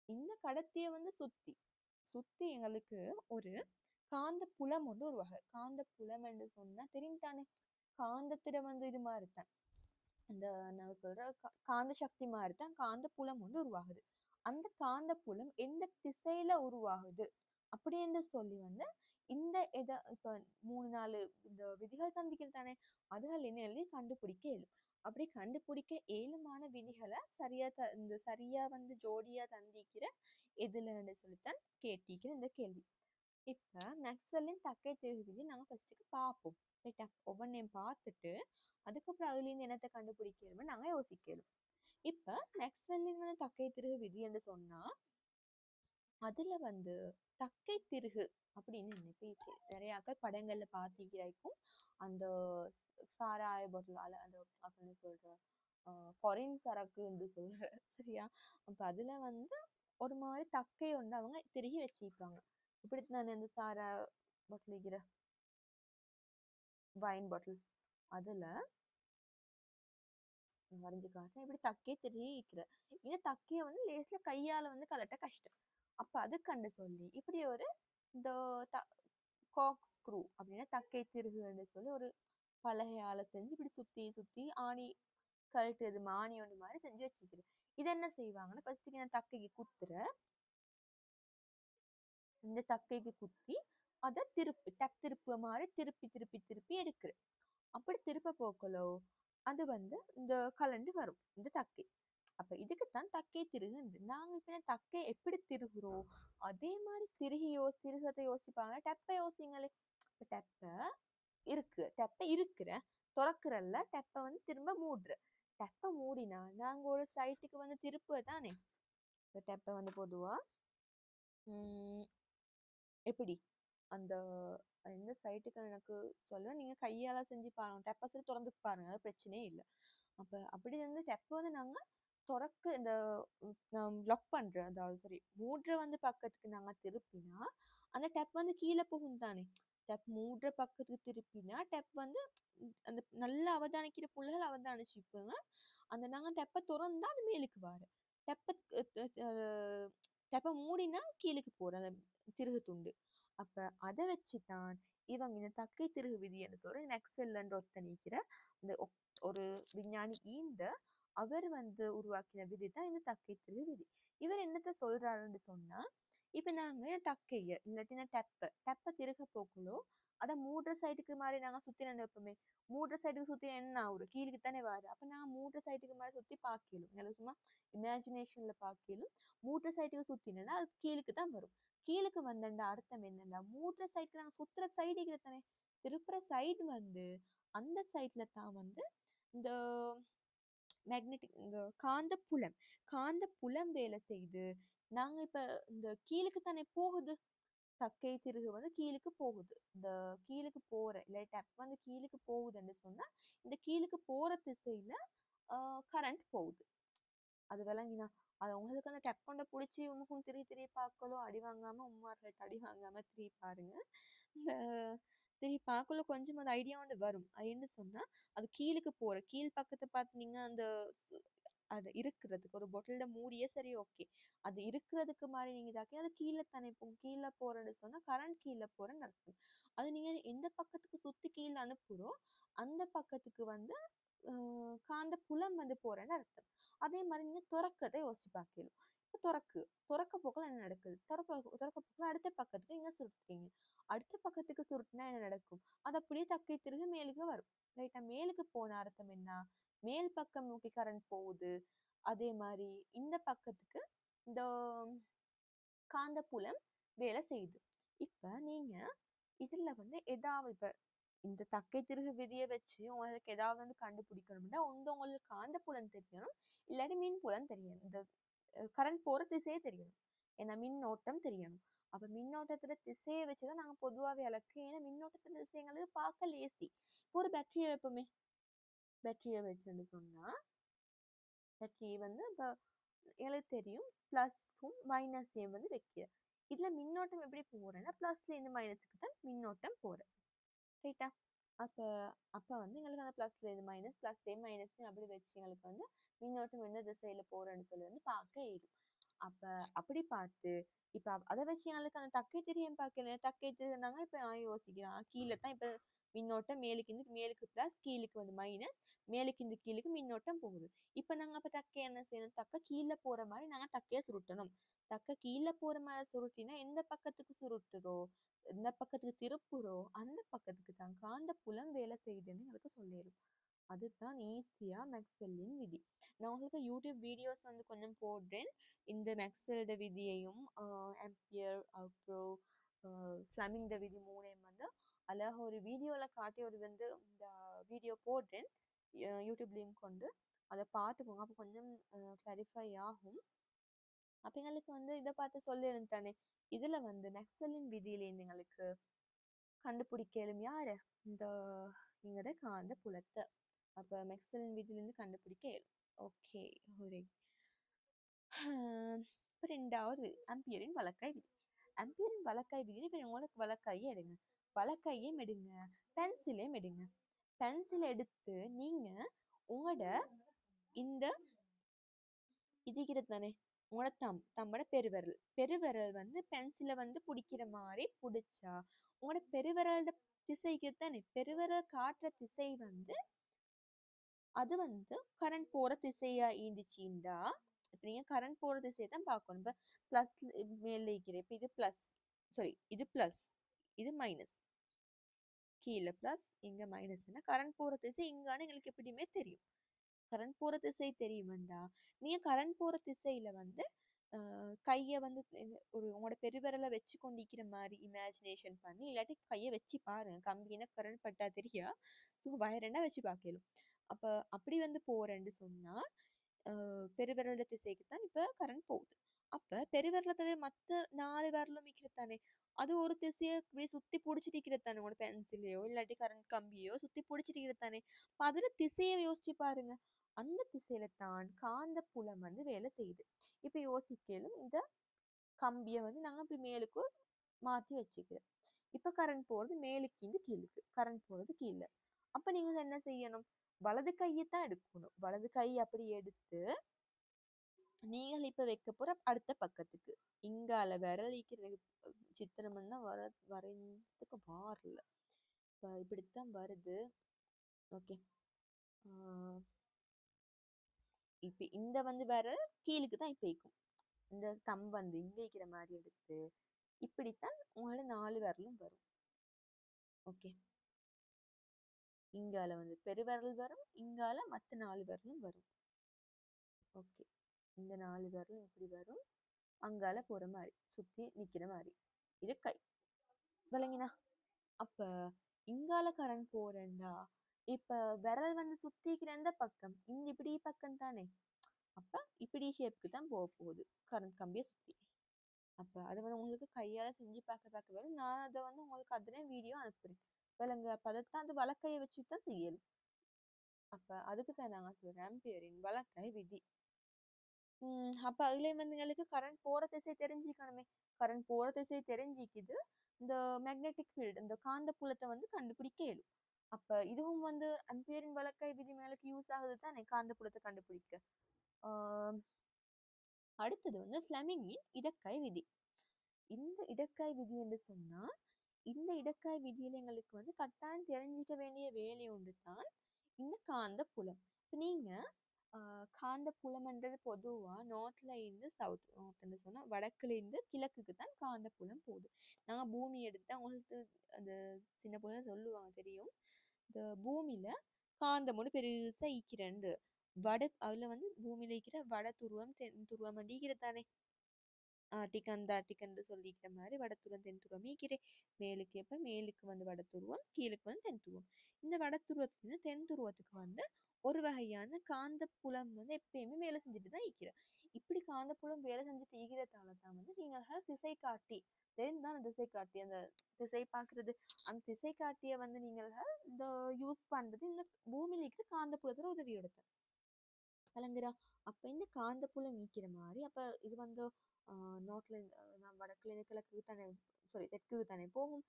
இந்த கடத்திய வந்து சுத்தி சுத்தி எங்களுக்கு ஒரு காந்த புலம் வந்து உருவாக. காந்த புலம் என்று சொன்னா தெரியும் தானே, காந்தத்திட வந்து இது மாதிரி தான் அந்த நான் சொல்ற காந்த சக்தி மாதிரி தான் காந்த புலம் வந்து உருவாகுது. அந்த காந்த புலம் எந்த திசையில உருவாகுது அப்படின்னு சொல்லி வந்து இந்த இப்ப 3-4 இந்த விதிகள் தந்திகள் தானே, அதுகள் என்ன எழுதி கண்டுபிடிக்க இயலும். அப்படி கண்டுபிடிக்க ஏழுமான விதிகளை இந்த சரியா வந்து ஜோடியா தந்திக்கிற எதுலன்னு சொல்லித்தான் கேட்டிருக்கிற இந்த கேள்வி. இப்ப மேக்ஸ்வெல்லின் தக்கை திருகு விதி நாங்க ஃபர்ஸ்ட்டுக்கு பார்ப்போம். ரைட்டா? ஒவ்வொன்றையும் பார்த்துட்டு அதுக்கப்புறம் அதுல இருந்து என்னத்தை கண்டுபிடிக்கணும்னு நாங்க யோசிக்கணும். இப்ப மேக்ஸ்வெல்லின் தக்கை திருகு விதி என்று சொன்னா அதுல வந்து தக்கை திருகு அப்படின்னு நினைப்பீங்க. நிறைய படங்கள்ல பார்த்திருக்கும். அந்த சாராய பாட்டில் அந்த அப்படின்னு சொல்ற ஃபாரின் சரக்கு என்று சொல்ற சரியா? அப்ப அதுல வந்து ஒரு மாதிரி தக்கை வந்து அவங்க திருகி வச்சிருப்பாங்க. இப்படித்தானே இந்த சாரா பாட்டில் இருக்கிற வைன் பாட்டில் அதுல வரைஞ்சு காட்டுறேன். இப்படி தக்கையை திருகி இருக்கிற இந்த தக்கையை வந்து லேஸ்ல கையால வந்து கலட்ட கஷ்டம். அப்ப அது கண்டு சொல்லி இப்படி ஒரு இந்த காக் ஸ்க்ரூ அப்படின்னா தக்கை திருகுன்னு சொல்லி ஒரு பலகையால செஞ்சு இப்படி சுத்தி சுத்தி ஆணி கழட்டுறது ஆணி ஒன்று மாதிரி செஞ்சு வச்சுக்கிறது. இது என்ன செய்வாங்கன்னா ஃபர்ஸ்ட்டுக்கு நான் தக்கைக்கு குத்துற இந்த தக்கைக்கு குத்தி அதை திருப்பு மாதிரி திருப்பி திருப்பி திருப்பி எடுக்கிற. அப்படி திருப்ப போக்கலோ அது வந்து இந்த கலண்டு வரும் இந்த தக்கை. அப்ப இதுக்குத்தான் தக்கை திருகு. நாங்க இப்ப தக்கை எப்படி திருகுறோம் அதே மாதிரி திருகத்தை யோசிப்பாங்க. டெப்பை யோசிங்களே. டெப்பை இருக்கிற துறக்குறல்ல டெப்பை வந்து திரும்ப மூடுற. டெப்பை மூடினா நாங்க ஒரு சைட்டுக்கு வந்து திருப்புவதானே. டெப்பை வந்து பொதுவா எப்படி அந்த எந்த சைட்டுக்கு எனக்கு சொல்ல நீங்க கையால செஞ்சு பாருங்க. டெப்பை திறந்து பாருங்க, அது பிரச்சனையே இல்லை. அப்ப அப்படி வந்து டெப்பை வந்து நாங்க துறக்கு இந்த லாக் பண்றேன், அதாவது சரி மூடுற வந்து பக்கத்துக்கு நாங்க திருப்பினா அந்த டெப் வந்து கீழே போகும் தானே. டெப் மூடுற பக்கத்துக்கு திருப்பினா டெப் வந்து அந்த நல்லா அவதானிக்கிற புள்ளைகள் அவதானிச்சுப்பாங்க. அந்த நாங்க டெப்பை திறந்தா அது மேலுக்கு வாரு. டெப்பை டெப்பை மூடினா கீழுக்கு போற அந்த திருகு துண்டு. அப்ப அதை வச்சுதான் இவங்க இந்த தக்கை திருகு விதி என்று சொல்ற நெக்ஸெல்ன்ற ஒருத்தர் நீக்கிற இந்த ஒரு விஞ்ஞானி அவர் வந்து உருவாக்கின விதி தான் இந்த தக்கை திருகு விதி. இவர் என்னத்த சொல்றாருன்னு சொன்னா, இப்ப நாங்க தக்கைய இல்லாட்டினா டெப்பை திருக போக்குள்ளோ அதை மூடுற சைடுக்கு மாதிரி நாங்க சுத்தி நினைப்போமே. மூடுற சைடுக்கு சுத்தி என்ன ஆகுது, கீழுக்கு தானே வாரு. அப்ப நான் மூடுற சைடுக்கு மாதிரி சுத்தி பார்க்கலும், நல்லா சும்மா இமேஜினேஷன்ல பார்க்கலும். மூடுற சைடுக்கு சுத்தினா அது கீழுக்கு தான் வரும். கீழுக்கு வந்தேன்டா அர்த்தம் என்னன்னா மூடுற சைடுக்கு நாங்க சுத்துற சைடு தானே, திருப்புற சைடு வந்து அந்த சைட்ல தான் வந்து இந்த மேக்னெட்டிக் இந்த காந்த புலம் வேலை செய்து நாங்க இப்ப இந்த கீழுக்கு தானே போகுது. தக்கை திருகு வந்து கீழுக்கு போகுது. இந்த கீழுக்கு போற இல்லை டப் வந்து கீழுக்கு போகுதுன்னு சொன்னா இந்த கீழுக்கு போற திசையில கரண்ட் போகுது. அது விளங்கினா அது உங்களுக்கு அந்த டப் கொண்ட பிடிச்சி உனக்கும் திரி பார்க்கலும் அடி வாங்காம உமார்கள் அடி வாங்காம திரி பாருங்க. இந்த திரி பார்க்கல கொஞ்சம் அந்த ஐடியா வந்து வரும். என்ன சொன்னா அது கீழுக்கு போற கீழ் பக்கத்தை பார்த்தீங்க அந்த அது இருக்கிறதுக்கு ஒரு பொட்டில மூடியே சரி ஓகே. அது இருக்கிறதுக்கு மாதிரி நீங்க இதாக்கி அது கீழே தானே போகும். கீழே போறேன்னு சொன்னா கரண்ட் கீழே போறேன்னு அர்த்தம். அது நீங்க எந்த பக்கத்துக்கு சுத்தி கீழே அனுப்புறோ அந்த பக்கத்துக்கு வந்து காந்த புலம் வந்து போறேன்னு அர்த்தம். அதே மாதிரி நீங்க துறக்கத்தை யோசிச்சு பார்க்கணும். இப்ப துறக்க போக்குல என்ன நடக்குது? துறக்க போக்குல அடுத்த பக்கத்துக்கு நீங்க சுருட்டுறீங்க. அடுத்த பக்கத்துக்கு சுருட்டினா என்ன நடக்கும்? அது அப்படியே தக்கை திருக மேலுக்கு வரும். ரைட்டா? மேலுக்கு போன அர்த்தம் என்ன? மேல் பக்கம் நோக்கி கரண்ட் போகுது. அதே மாதிரி இந்த பக்கத்துக்கு இந்த காந்தப்புலம் வேலை செய்யுது. இப்ப நீங்க இதுல வந்து ஏதாவது இப்ப இந்த தக்கை திருகு விதியை வச்சு உங்களுக்கு ஏதாவது வந்து கண்டுபிடிக்கணும்னா உங்களுக்கு காந்தப்புலம் தெரியணும், இல்லாட்டி மின் புலம் தெரியணும். இந்த கரண்ட் போற திசையே தெரியணும். ஏன்னா மின்னோட்டம் தெரியணும். அப்ப மின்னோட்டத்துல திசையை வச்சுதான் நாங்க பொதுவாவே அளக்கு. ஏன்னா மின்னோட்டத்துல திசைங்களுக்கு பார்க்க லேசி. ஒரு பேட்டரியை வைப்போமே, பேட்டரியை வச்சுன்னு சொன்னா பேட்டரி வந்து இப்போ எனக்கு தெரியும் பிளஸும் மைனஸையும் வந்து வைக்க. இதுல மின்னோட்டம் எப்படி போறேன்னா பிளஸ்ல இருந்து மைனஸுக்கு தான் மின்னோட்டம் போறேன். ரைட்டா? அப்ப அப்ப வந்து எங்களுக்கு அந்த பிளஸ்ல இருந்து மைனஸ் பிளஸ் மைனஸ் அப்படி வச்சு எங்களுக்கு வந்து மின்னோட்டம் எந்த திசையில போறேன்னு சொல்லி வந்து பார்க்க இயலும். அப்ப அப்படி பார்த்து இப்ப அதை வச்சு எங்களுக்கு அந்த தக்கை தெரியும் பார்க்கல. தக்கை தெரியுனாங்க இப்ப நான் யோசிக்கிறேன் கீழே தான் இப்ப மின்னோட்டம் மேலுக்கு பிளஸ் கீழுக்கு வந்து மைனஸ் மேலுக்கு கீழுக்கு மின்னோட்டம் போகுது. இப்ப நாங்க அப்ப தக்கை என்ன செய்யணும்? தக்க கீழே போற மாதிரி நாங்க தக்கைய சுருட்டணும். தக்க கீழே போற மாதிரி சுருட்டினா எந்த பக்கத்துக்கு சுருட்டுறோம் எந்த பக்கத்துக்கு திருப்புறோ அந்த பக்கத்துக்கு தான் காந்த புலம் வேலை செய்யுதுன்னு எங்களுக்கு சொல்லிடும். அதுதான் ஈஸியா மேக்ஸ்வெல்லின் விதி. நான் உங்களுக்கு யூடியூப் வீடியோஸ் வந்து கொஞ்சம் போடுறேன். இந்த மேக்ஸ்வெல்லோட விதியையும் ஆம்பியர் அப்புறம் ஃப்ளமிங்கோட விதி மூணையும் வந்து அழகா ஒரு வீடியோல காட்டி ஒரு வந்து இந்த வீடியோ போடுறேன். யூடியூப் லிங்க் கொண்டு அதை பார்த்துக்கோங்க. அப்போ கொஞ்சம் கிளாரிஃபை ஆகும். அப்ப எங்களுக்கு வந்து இதை பார்த்து சொல்லிடும் தானே. இதுல வந்து மேக்ஸ்வெல்லின் விதியிலேருந்து எங்களுக்கு கண்டுபிடிக்கலும் யாரு? இந்த இங்கட காந்த புலத்தை. அப்ப மேக்ஸ்வெல்லின் விதியிலிருந்து கண்டுபிடிக்க இயலும். ஓகே. ஒரு இப்ப ரெண்டாவது விதி ஆம்பியரின் வலக்கை விதி. ஆம்பியரின் வலக்கை விதி இப்ப உங்களுக்கு வலக்கையை எடுங்க. வலக்கையும் எடுங்க, பென்சிலையும் எடுங்க. பென்சில் எடுத்து நீங்க உங்களோட இந்த இதுகிறது தானே உங்களோட தம்மோட பெருவிரல் வந்து பென்சிலை வந்து பிடிக்கிற மாதிரி பிடிச்சா உங்களோட பெருவிரலோட திசைக்கு தானே பெருவிரல் காட்டுற திசை வந்து அது வந்து கரண்ட் போற திசையா இருந்துச்சுண்டா இப்ப நீங்க கரண்ட் போற திசையை தான் பார்க்கணும். இப்ப பிளஸ் மேல இருக்கிறேன். இப்ப இது பிளஸ் சாரி இது பிளஸ் இது மைனஸ். கீழே பிளஸ் இங்க மைனஸ்னா கரண்ட் போற திசை இங்கான எங்களுக்கு எப்படியுமே தெரியும். கரண்ட் போற திசை தெரியுமாண்டா நீங்க கரண்ட் போற திசையில வந்து கையை வந்து ஒரு உங்களோட பெருவிரலை வச்சு கொண்டிருக்கிற மாதிரி இமேஜினேஷன் பண்ணி இல்லாட்டி கையை வச்சு பாருங்க. கம்பினா கரண்ட் பட்டா தெரியா ஸோ வயரண்டா வச்சு பார்க்கலும். அப்ப அப்படி வந்து போறேன்னு சொன்னா பெருவிரலோட திசைக்கு தான் இப்ப கரண்ட் போகுது. அப்ப பெருவிரலை தவிர மத்த 4 விரலும் தானே அது ஒரு திசையை இப்படி சுத்தி பிடிச்சிட்டு இருக்கிறது தானே. உங்களோட பென்சிலையோ இல்லாட்டி கரண்ட் கம்பியோ சுத்தி பிடிச்சிட்டு இருக்கிறது தானே. அப்ப அதுல திசையை யோசிச்சு பாருங்க. அந்த திசையில தான் காந்த புலம் வந்து வேலை செய்யுது. இப்ப யோசிக்கலும் இந்த கம்பியை வந்து நாங்க இப்படி மேலுக்கு மாத்தி வச்சுக்கிறோம். இப்ப கரண்ட் போறது மேலுக்கு கீழுக்கு கரண்ட் போறது கீழே. அப்ப நீங்க என்ன செய்யணும்? வலது கையை தான் எடுக்கணும். வலது கை அப்படி எடுத்து நீங்கள் இப்ப வைக்க போற அடுத்த பக்கத்துக்கு இங்கால விரல் சித்திரம்னா வரைஞ்சதுக்கு வரல. இப்படித்தான் வருது. ஓகே. இப்ப இந்த வந்து விரல் கீழுக்கு தான் இப்ப வைக்கும். இந்த தம் வந்து இங்க வைக்கிற மாதிரி எடுத்து இப்படித்தான் உங்களோட 4 விரலும் வரும். ஓகே. இங்கால வந்து பெருவிரல் வரும், இங்கால மத்த 4 விரலும் வரும். ஓகே. இந்த 4 விரலும் இப்படி வரும், அங்கால போற மாதிரி சுத்தி நிக்கிற மாதிரி. இது கை விளங்கினா. அப்ப இங்கால கரண்ட் போறேன்டா இப்ப விரல் வந்து சுத்திக்கிற எந்த பக்கம் இந்த இப்படி பக்கம் தானே. அப்ப இப்படி ஷேப்புக்கு தான் போக போகுது கரண்ட் கம்பியை சுத்தி. அப்ப அதை வந்து உங்களுக்கு கையால செஞ்சு பார்க்க வரும். நான் அதை வந்து உங்களுக்கு அதுல வீடியோ அனுப்புறேன் விலங்கு. அப்ப அதைத்தான் அது வலக்கையை வச்சுட்டு தான் செய்யணும். அப்ப அதுக்கு தான் நாங்க சொல்றேன் ஆம்பியரின் வலக்கை விதி. அப்ப அதுலயும் வந்து எங்களுக்கு கரண்ட் போற திசை தெரிஞ்சுக்கணுமே. கரண்ட் போற திசை தெரிஞ்சிக்குது இந்த மேக்னெட்டிக் ஃபீல்டு இந்த காந்த புலத்தை வந்து கண்டுபிடிக்க இயலும். அப்ப இதுவும் வந்து அம்பியரின் வலக்கை விதி மேலுக்கு யூஸ் ஆகுது தானே காந்த புலத்தை கண்டுபிடிக்க. ஆஹ் அடுத்தது வந்து ஃப்ளெமிங்கின் இடக்கை விதி. இந்த இடக்காய் விதி என்று சொன்னா இந்த இடக்காய் விதியில எங்களுக்கு வந்து கட்டாயம் தெரிஞ்சிக்க வேண்டிய வேலை ஒன்று தான் இந்த காந்த புலம். இப்ப நீங்க காந்த புலம்ன்றது பொதுவா நார்த்ல இருந்து சவுத், நார்த்ன்னு சொன்னா வடக்குல இருந்து கிழக்குக்கு தான் காந்த புலம் போகுது. நாங்க பூமி எடுத்தா உங்களுக்கு அந்த சின்ன பிள்ளை சொல்லுவாங்க தெரியும். இந்த பூமியில காந்தம் ஒன்று பெருசா ஈக்கிறண்டு அதுல வந்து பூமியில ஈக்கிற வட துருவம் தென் துருவம் ஈக்கிற தானே. ஆர்டிக் சொல்லிக்கிற மாதிரி வடத்துருவம் தென் துருவம் ஈக்கிறே. மேலுக்கு எப்ப மேலுக்கு வந்து வடத்துருவம் கீழுக்கு வந்து தென் துருவம். இந்த வடத்துருவத்துல இருந்து தென் துருவத்துக்கு வந்து ஒரு வகையான காந்த புலம் வந்து எப்பயுமே வேலை செஞ்சுட்டு தான் ஈக்கிற. இப்படி காந்த புலம் வேலை செஞ்சுட்டு ஈக்கிறதால தான் வந்து நீங்க திசை காட்டி தான் திசை காட்டி அந்த திசை பார்க்கறது. அந்த திசை காட்டிய வந்து நீங்க இந்த யூஸ் பண்றது இந்த பூமியில இருக்கிற காந்த புலத்துல உதவியோட விளங்குறா. அப்ப இந்த காந்த புலம் நீக்கிற மாதிரி அப்ப இது வந்து நார்த்ல வடக்குல இருந்து கிழக்கு தானே, சாரி தெற்குக்கு தானே போகும்.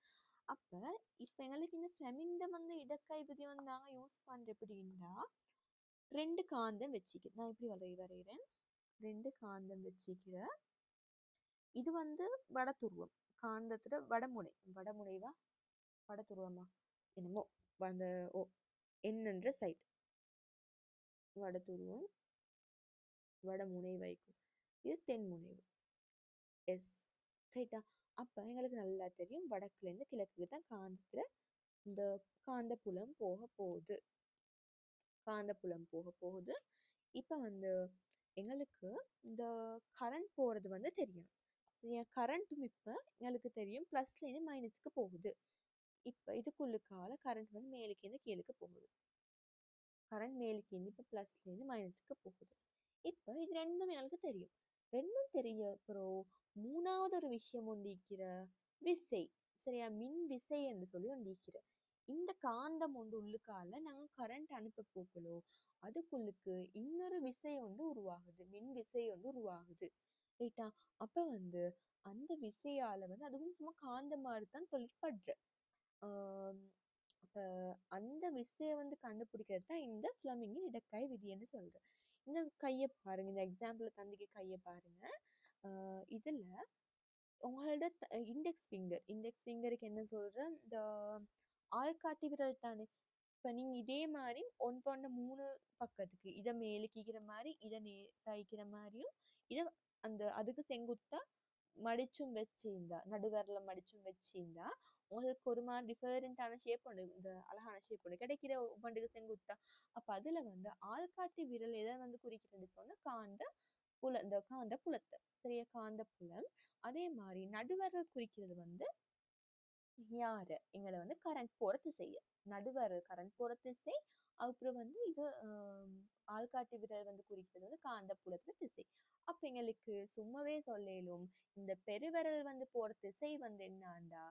அப்ப இப்ப எங்களுக்கு இந்த ஃப்ளெமிங்க வந்து இடக்கை விதி வந்து நாங்க யூஸ் பண்ற எப்படின்னா ரெண்டு காந்தம் வச்சுக்கிறேன். நான் இப்படி வரைகிறேன். ரெண்டு காந்தம் வச்சுக்கிறேன். இது வந்து வட துருவம் காந்தத்துல வடமுனை. வடமுனைவா வட துருவமா என்னமோ அந்த என்னன்ற சைட் வட துருவம் வடமுனை வைக்கும். இது தென்முனை. எஸ் ரைட்டா. அப்ப எங்களுக்கு நல்லா தெரியும் வடக்குல இருந்து கிழக்குக்கு தான் காந்தத்துல இந்த காந்த புலம் போக போகுது. காந்த புலம் போக போகுது. இப்ப வந்து எங்களுக்கு இந்த கரண்ட் போறது வந்து தெரியும். சரியா, கரண்ட்டும் இப்ப எங்களுக்கு தெரியும் பிளஸ்ல இருந்து மைனஸ்க்கு போகுது. இப்ப இதுக்குள்ளுக்கால கரண்ட் வந்து மேலுக்கு இருந்து கீழுக்கு போகுது. கரண்ட் மேலுக்கு இருந்து இப்ப பிளஸ்ல இருந்து மைனஸ்க்கு போகுது. இப்ப இது ரெண்டும் எனக்கு தெரியும். ரெண்டும் தெரிய அப்புறம் மூணாவது ஒரு விஷயம் ஒன்றிக்கிற விசை. சரியா, மின் விசை என்று சொல்லி ஒன்றிக்கிற இந்த காந்தம் ஒன்று உள்ளுக்கால நாங்க கரண்ட் அனுப்ப போக்கலோ அதுக்குள்ளுக்கு இன்னொரு விசை ஒன்று உருவாகுது, மின் விசை ஒன்று உருவாகுது. ரைட்டா. அப்ப வந்து அந்த விசையால வந்து அதுவும் சும்மா காந்த மாதிரி தான் தொழிற்படுற. ஆஹ் அப்ப அந்த விசைய வந்து கண்டுபிடிக்கிறது தான் இந்த ஃப்ளெமிங்கின் இடக்கை விதின்னு சொல்றேன். இந்த கையை பாருங்க, இந்த எக்ஸாம்பிள் தந்திக்க கையை பாருங்க. இதுல உங்களோட இண்டெக்ஸ் ஃபிங்கருக்கு என்ன சொல்றேன், இந்த ஆள்காட்டி விரல் தானே. இப்ப நீங்க இதே மாதிரி ஒன்று மூணு பக்கத்துக்கு இதை மேலுக்கிக்கிற மாதிரி இதை தைக்கிற மாதிரியும் இதை அந்த அதுக்கு செங்குத்தா மடிச்சும் வச்சிருந்தா நடுவரல மடிச்சும் வச்சிருந்தா உங்களுக்கு ஒரு மாதிரி டிஃபரெண்டான ஷேப் ஒன்று இந்த அழகான ஷேப் ஒன்று கிடைக்கிற ஒவ்வொன்றுக்கு செங்குத்தா. அப்ப அதுல வந்து ஆள்காட்டி விரல் எதை வந்து குறிக்கிறது சொன்னா இந்த காந்த புலத்தை. சரியா, காந்த புலம். அதே மாதிரி நடுவரல் குறிக்கிறது வந்து யாரு எங்களை வந்து கரண்ட் போற திசை. நடுவரல் கரண்ட் போற திசை. அப்புறம் வந்து இது ஆள்காட்டி விரல் வந்து குறிக்கிறது வந்து காந்த புலத்துல திசை. அப்ப எங்களுக்கு சும்மாவே சொல்லும் இந்த பெருவிரல் வந்து போற திசை வந்து என்னாண்டா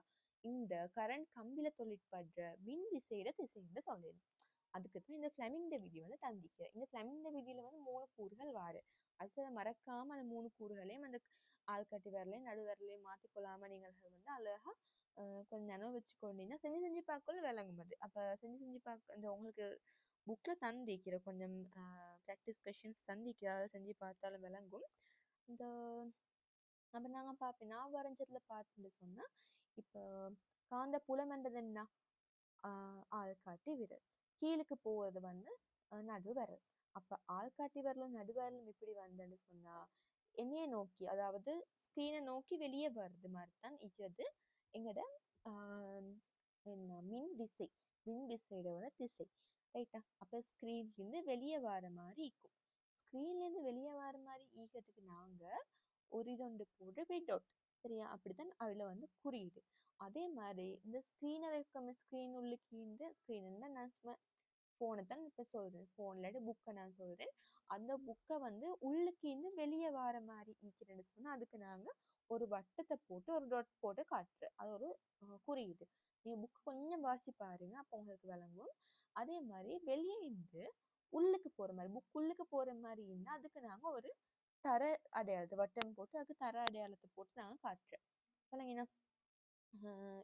இந்த கரண்ட் கம்பில தொழிற்படுற மின் விசையில திசைன்னு சொல்லிடும். அதுக்குதான் இந்த ஃப்ளெமிங் விதி வந்து தந்திக்கிறேன். இந்த ஃப்ளெமிங் விதியில வந்து 3 கூறுகள் வாரு. அது மறக்காம அந்த 3 கூறுகளையும் அந்த ஆள்காட்டி விரலையும் நடுவிரலையும் மாத்திக்கொள்ளாம நீங்கள் வந்து அழகா கொஞ்சம் நினைவு வச்சுக்கொண்டீங்கன்னா செஞ்சு பார்க்கல விளங்கும் அது. அப்ப செஞ்சு பார்க்க இந்த உங்களுக்கு புக்ல தந்திக்கிற கொஞ்சம் ப்ராக்டிஸ் கொஷின்ஸ் தந்திக்கிற அதை செஞ்சு பார்த்தாலும் விளங்கும். இந்த அப்ப நாங்க பார்ப்பேன் நான் வரைஞ்சதுல பார்த்துட்டு சொன்னா இப்போ காந்த புலம்ன்றது என்ன, ஆள்காட்டி விரல். கீழுக்கு போவது வந்து நடுவரல். அப்ப ஆள்காட்டி விரலும் நடுவரலும் இப்படி வந்தேன்னு சொன்னா என்னைய நோக்கி, அதாவது ஸ்கிரீனை நோக்கி வெளியே வருது மாதிரி தான் இருக்கிறது எங்கட என்ன மின் விசை. மின் விசையோட திசை. ரைட்டா. அப்ப ஸ்கிரீன்ல இருந்து வெளியே வர மாதிரி இருக்கும். ஸ்கிரீன்ல இருந்து வெளியே வர மாதிரி ஈக்கிறதுக்கு நாங்க ஒரு இதொண்டு போட்டு பிரிண்ட் அவுட். சரியா, அப்படித்தான் அதுல வந்து குறியீடு. அதே மாதிரி இந்த ஸ்கிரீனை வைக்கும் ஸ்கிரீன் உள்ளுக்கு இந்த ஸ்கிரீன் நான் ஃபோனை தான் இப்போ சொல்கிறேன், ஃபோனில் புக்கை நான் சொல்கிறேன். அந்த புக்கை வந்து உள்ளுக்கு இருந்து வெளியே வர மாதிரி ஈக்கிறேன்னு சொன்னால் அதுக்கு நாங்கள் ஒரு வட்டத்தை போட்டு ஒரு டொட் போட்டு காட்டுறேன். அது ஒரு குறியீடு. நீங்கள் புக்கு கொஞ்சம் வாசி பாருங்க, அப்போ உங்களுக்கு விளங்கும். அதே மாதிரி வெளியே இருந்து உள்ளுக்கு போகிற மாதிரி, புக் உள்ளுக்கு போகிற மாதிரி இருந்தால் அதுக்கு நாங்கள் ஒரு தர அடையாளத்தை வட்டம் போட்டு அதுக்கு தர அடையாளத்தை போட்டு நாங்கள் காட்டுறேன். விளங்கினா?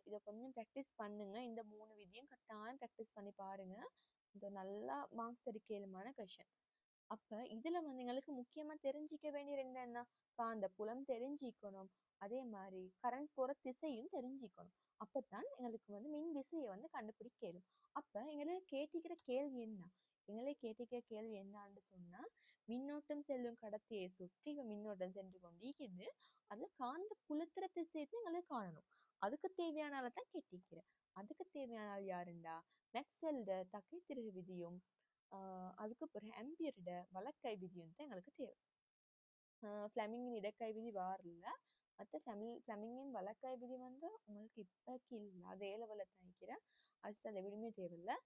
இதை கொஞ்சம் ப்ராக்டிஸ் பண்ணுங்க. இந்த 3 விதியும் கட்டாயம் ப்ராக்டிஸ் பண்ணி பாருங்க. இது நல்லா மார்க்ஸ் எடுக்கலுமான கொஷின். அப்ப இதுல வந்து எங்களுக்கு முக்கியமா தெரிஞ்சிக்க வேண்டிய ரெண்டு என்ன, காந்த புலம் தெரிஞ்சிக்கணும், அதே மாதிரி கரண்ட் போற திசையும் தெரிஞ்சிக்கணும். அப்பதான் எங்களுக்கு வந்து மின் விசையை வந்து கண்டுபிடிக்கலும். அப்ப எங்களுக்கு கேட்டிக்கிற கேள்வி என்ன, எங்களை கேட்டிக்கிற கேள்வி என்னான்னு சொன்னா, மின்னோட்டம் செல்லும் கடத்தியை சுற்றி மின்னோட்டம் சென்று கொண்டிருக்குது, அது காந்த புலத்திர திசையை எங்களுக்கு காணணும். அதுக்கு தேவையான ஆளை தான் கேட்டிக்கிறேன். அதுக்கு தேவையான ஆள் யாருண்டா, மேக்ஸ்வெல்ட தகைத்திரு விதியும் அதுக்கு பிறகு ஆம்பியரோட வலக்கை விதியும் தான் எங்களுக்கு தேவை. ஃப்ளெமிங்கின் இடக்கை விதி வாரல, மற்ற ஃப்ளெமிங்கின் வலக்கை விதி வந்து உங்களுக்கு இப்போக்கு இல்லை, அது A-level தான் நினைக்கிறேன். அது அந்த விடுமே தேவையில்லை.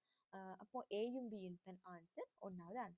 அப்போ ஏயும் பியும் தான் ஆன்சர், 1வது ஆன்சர்.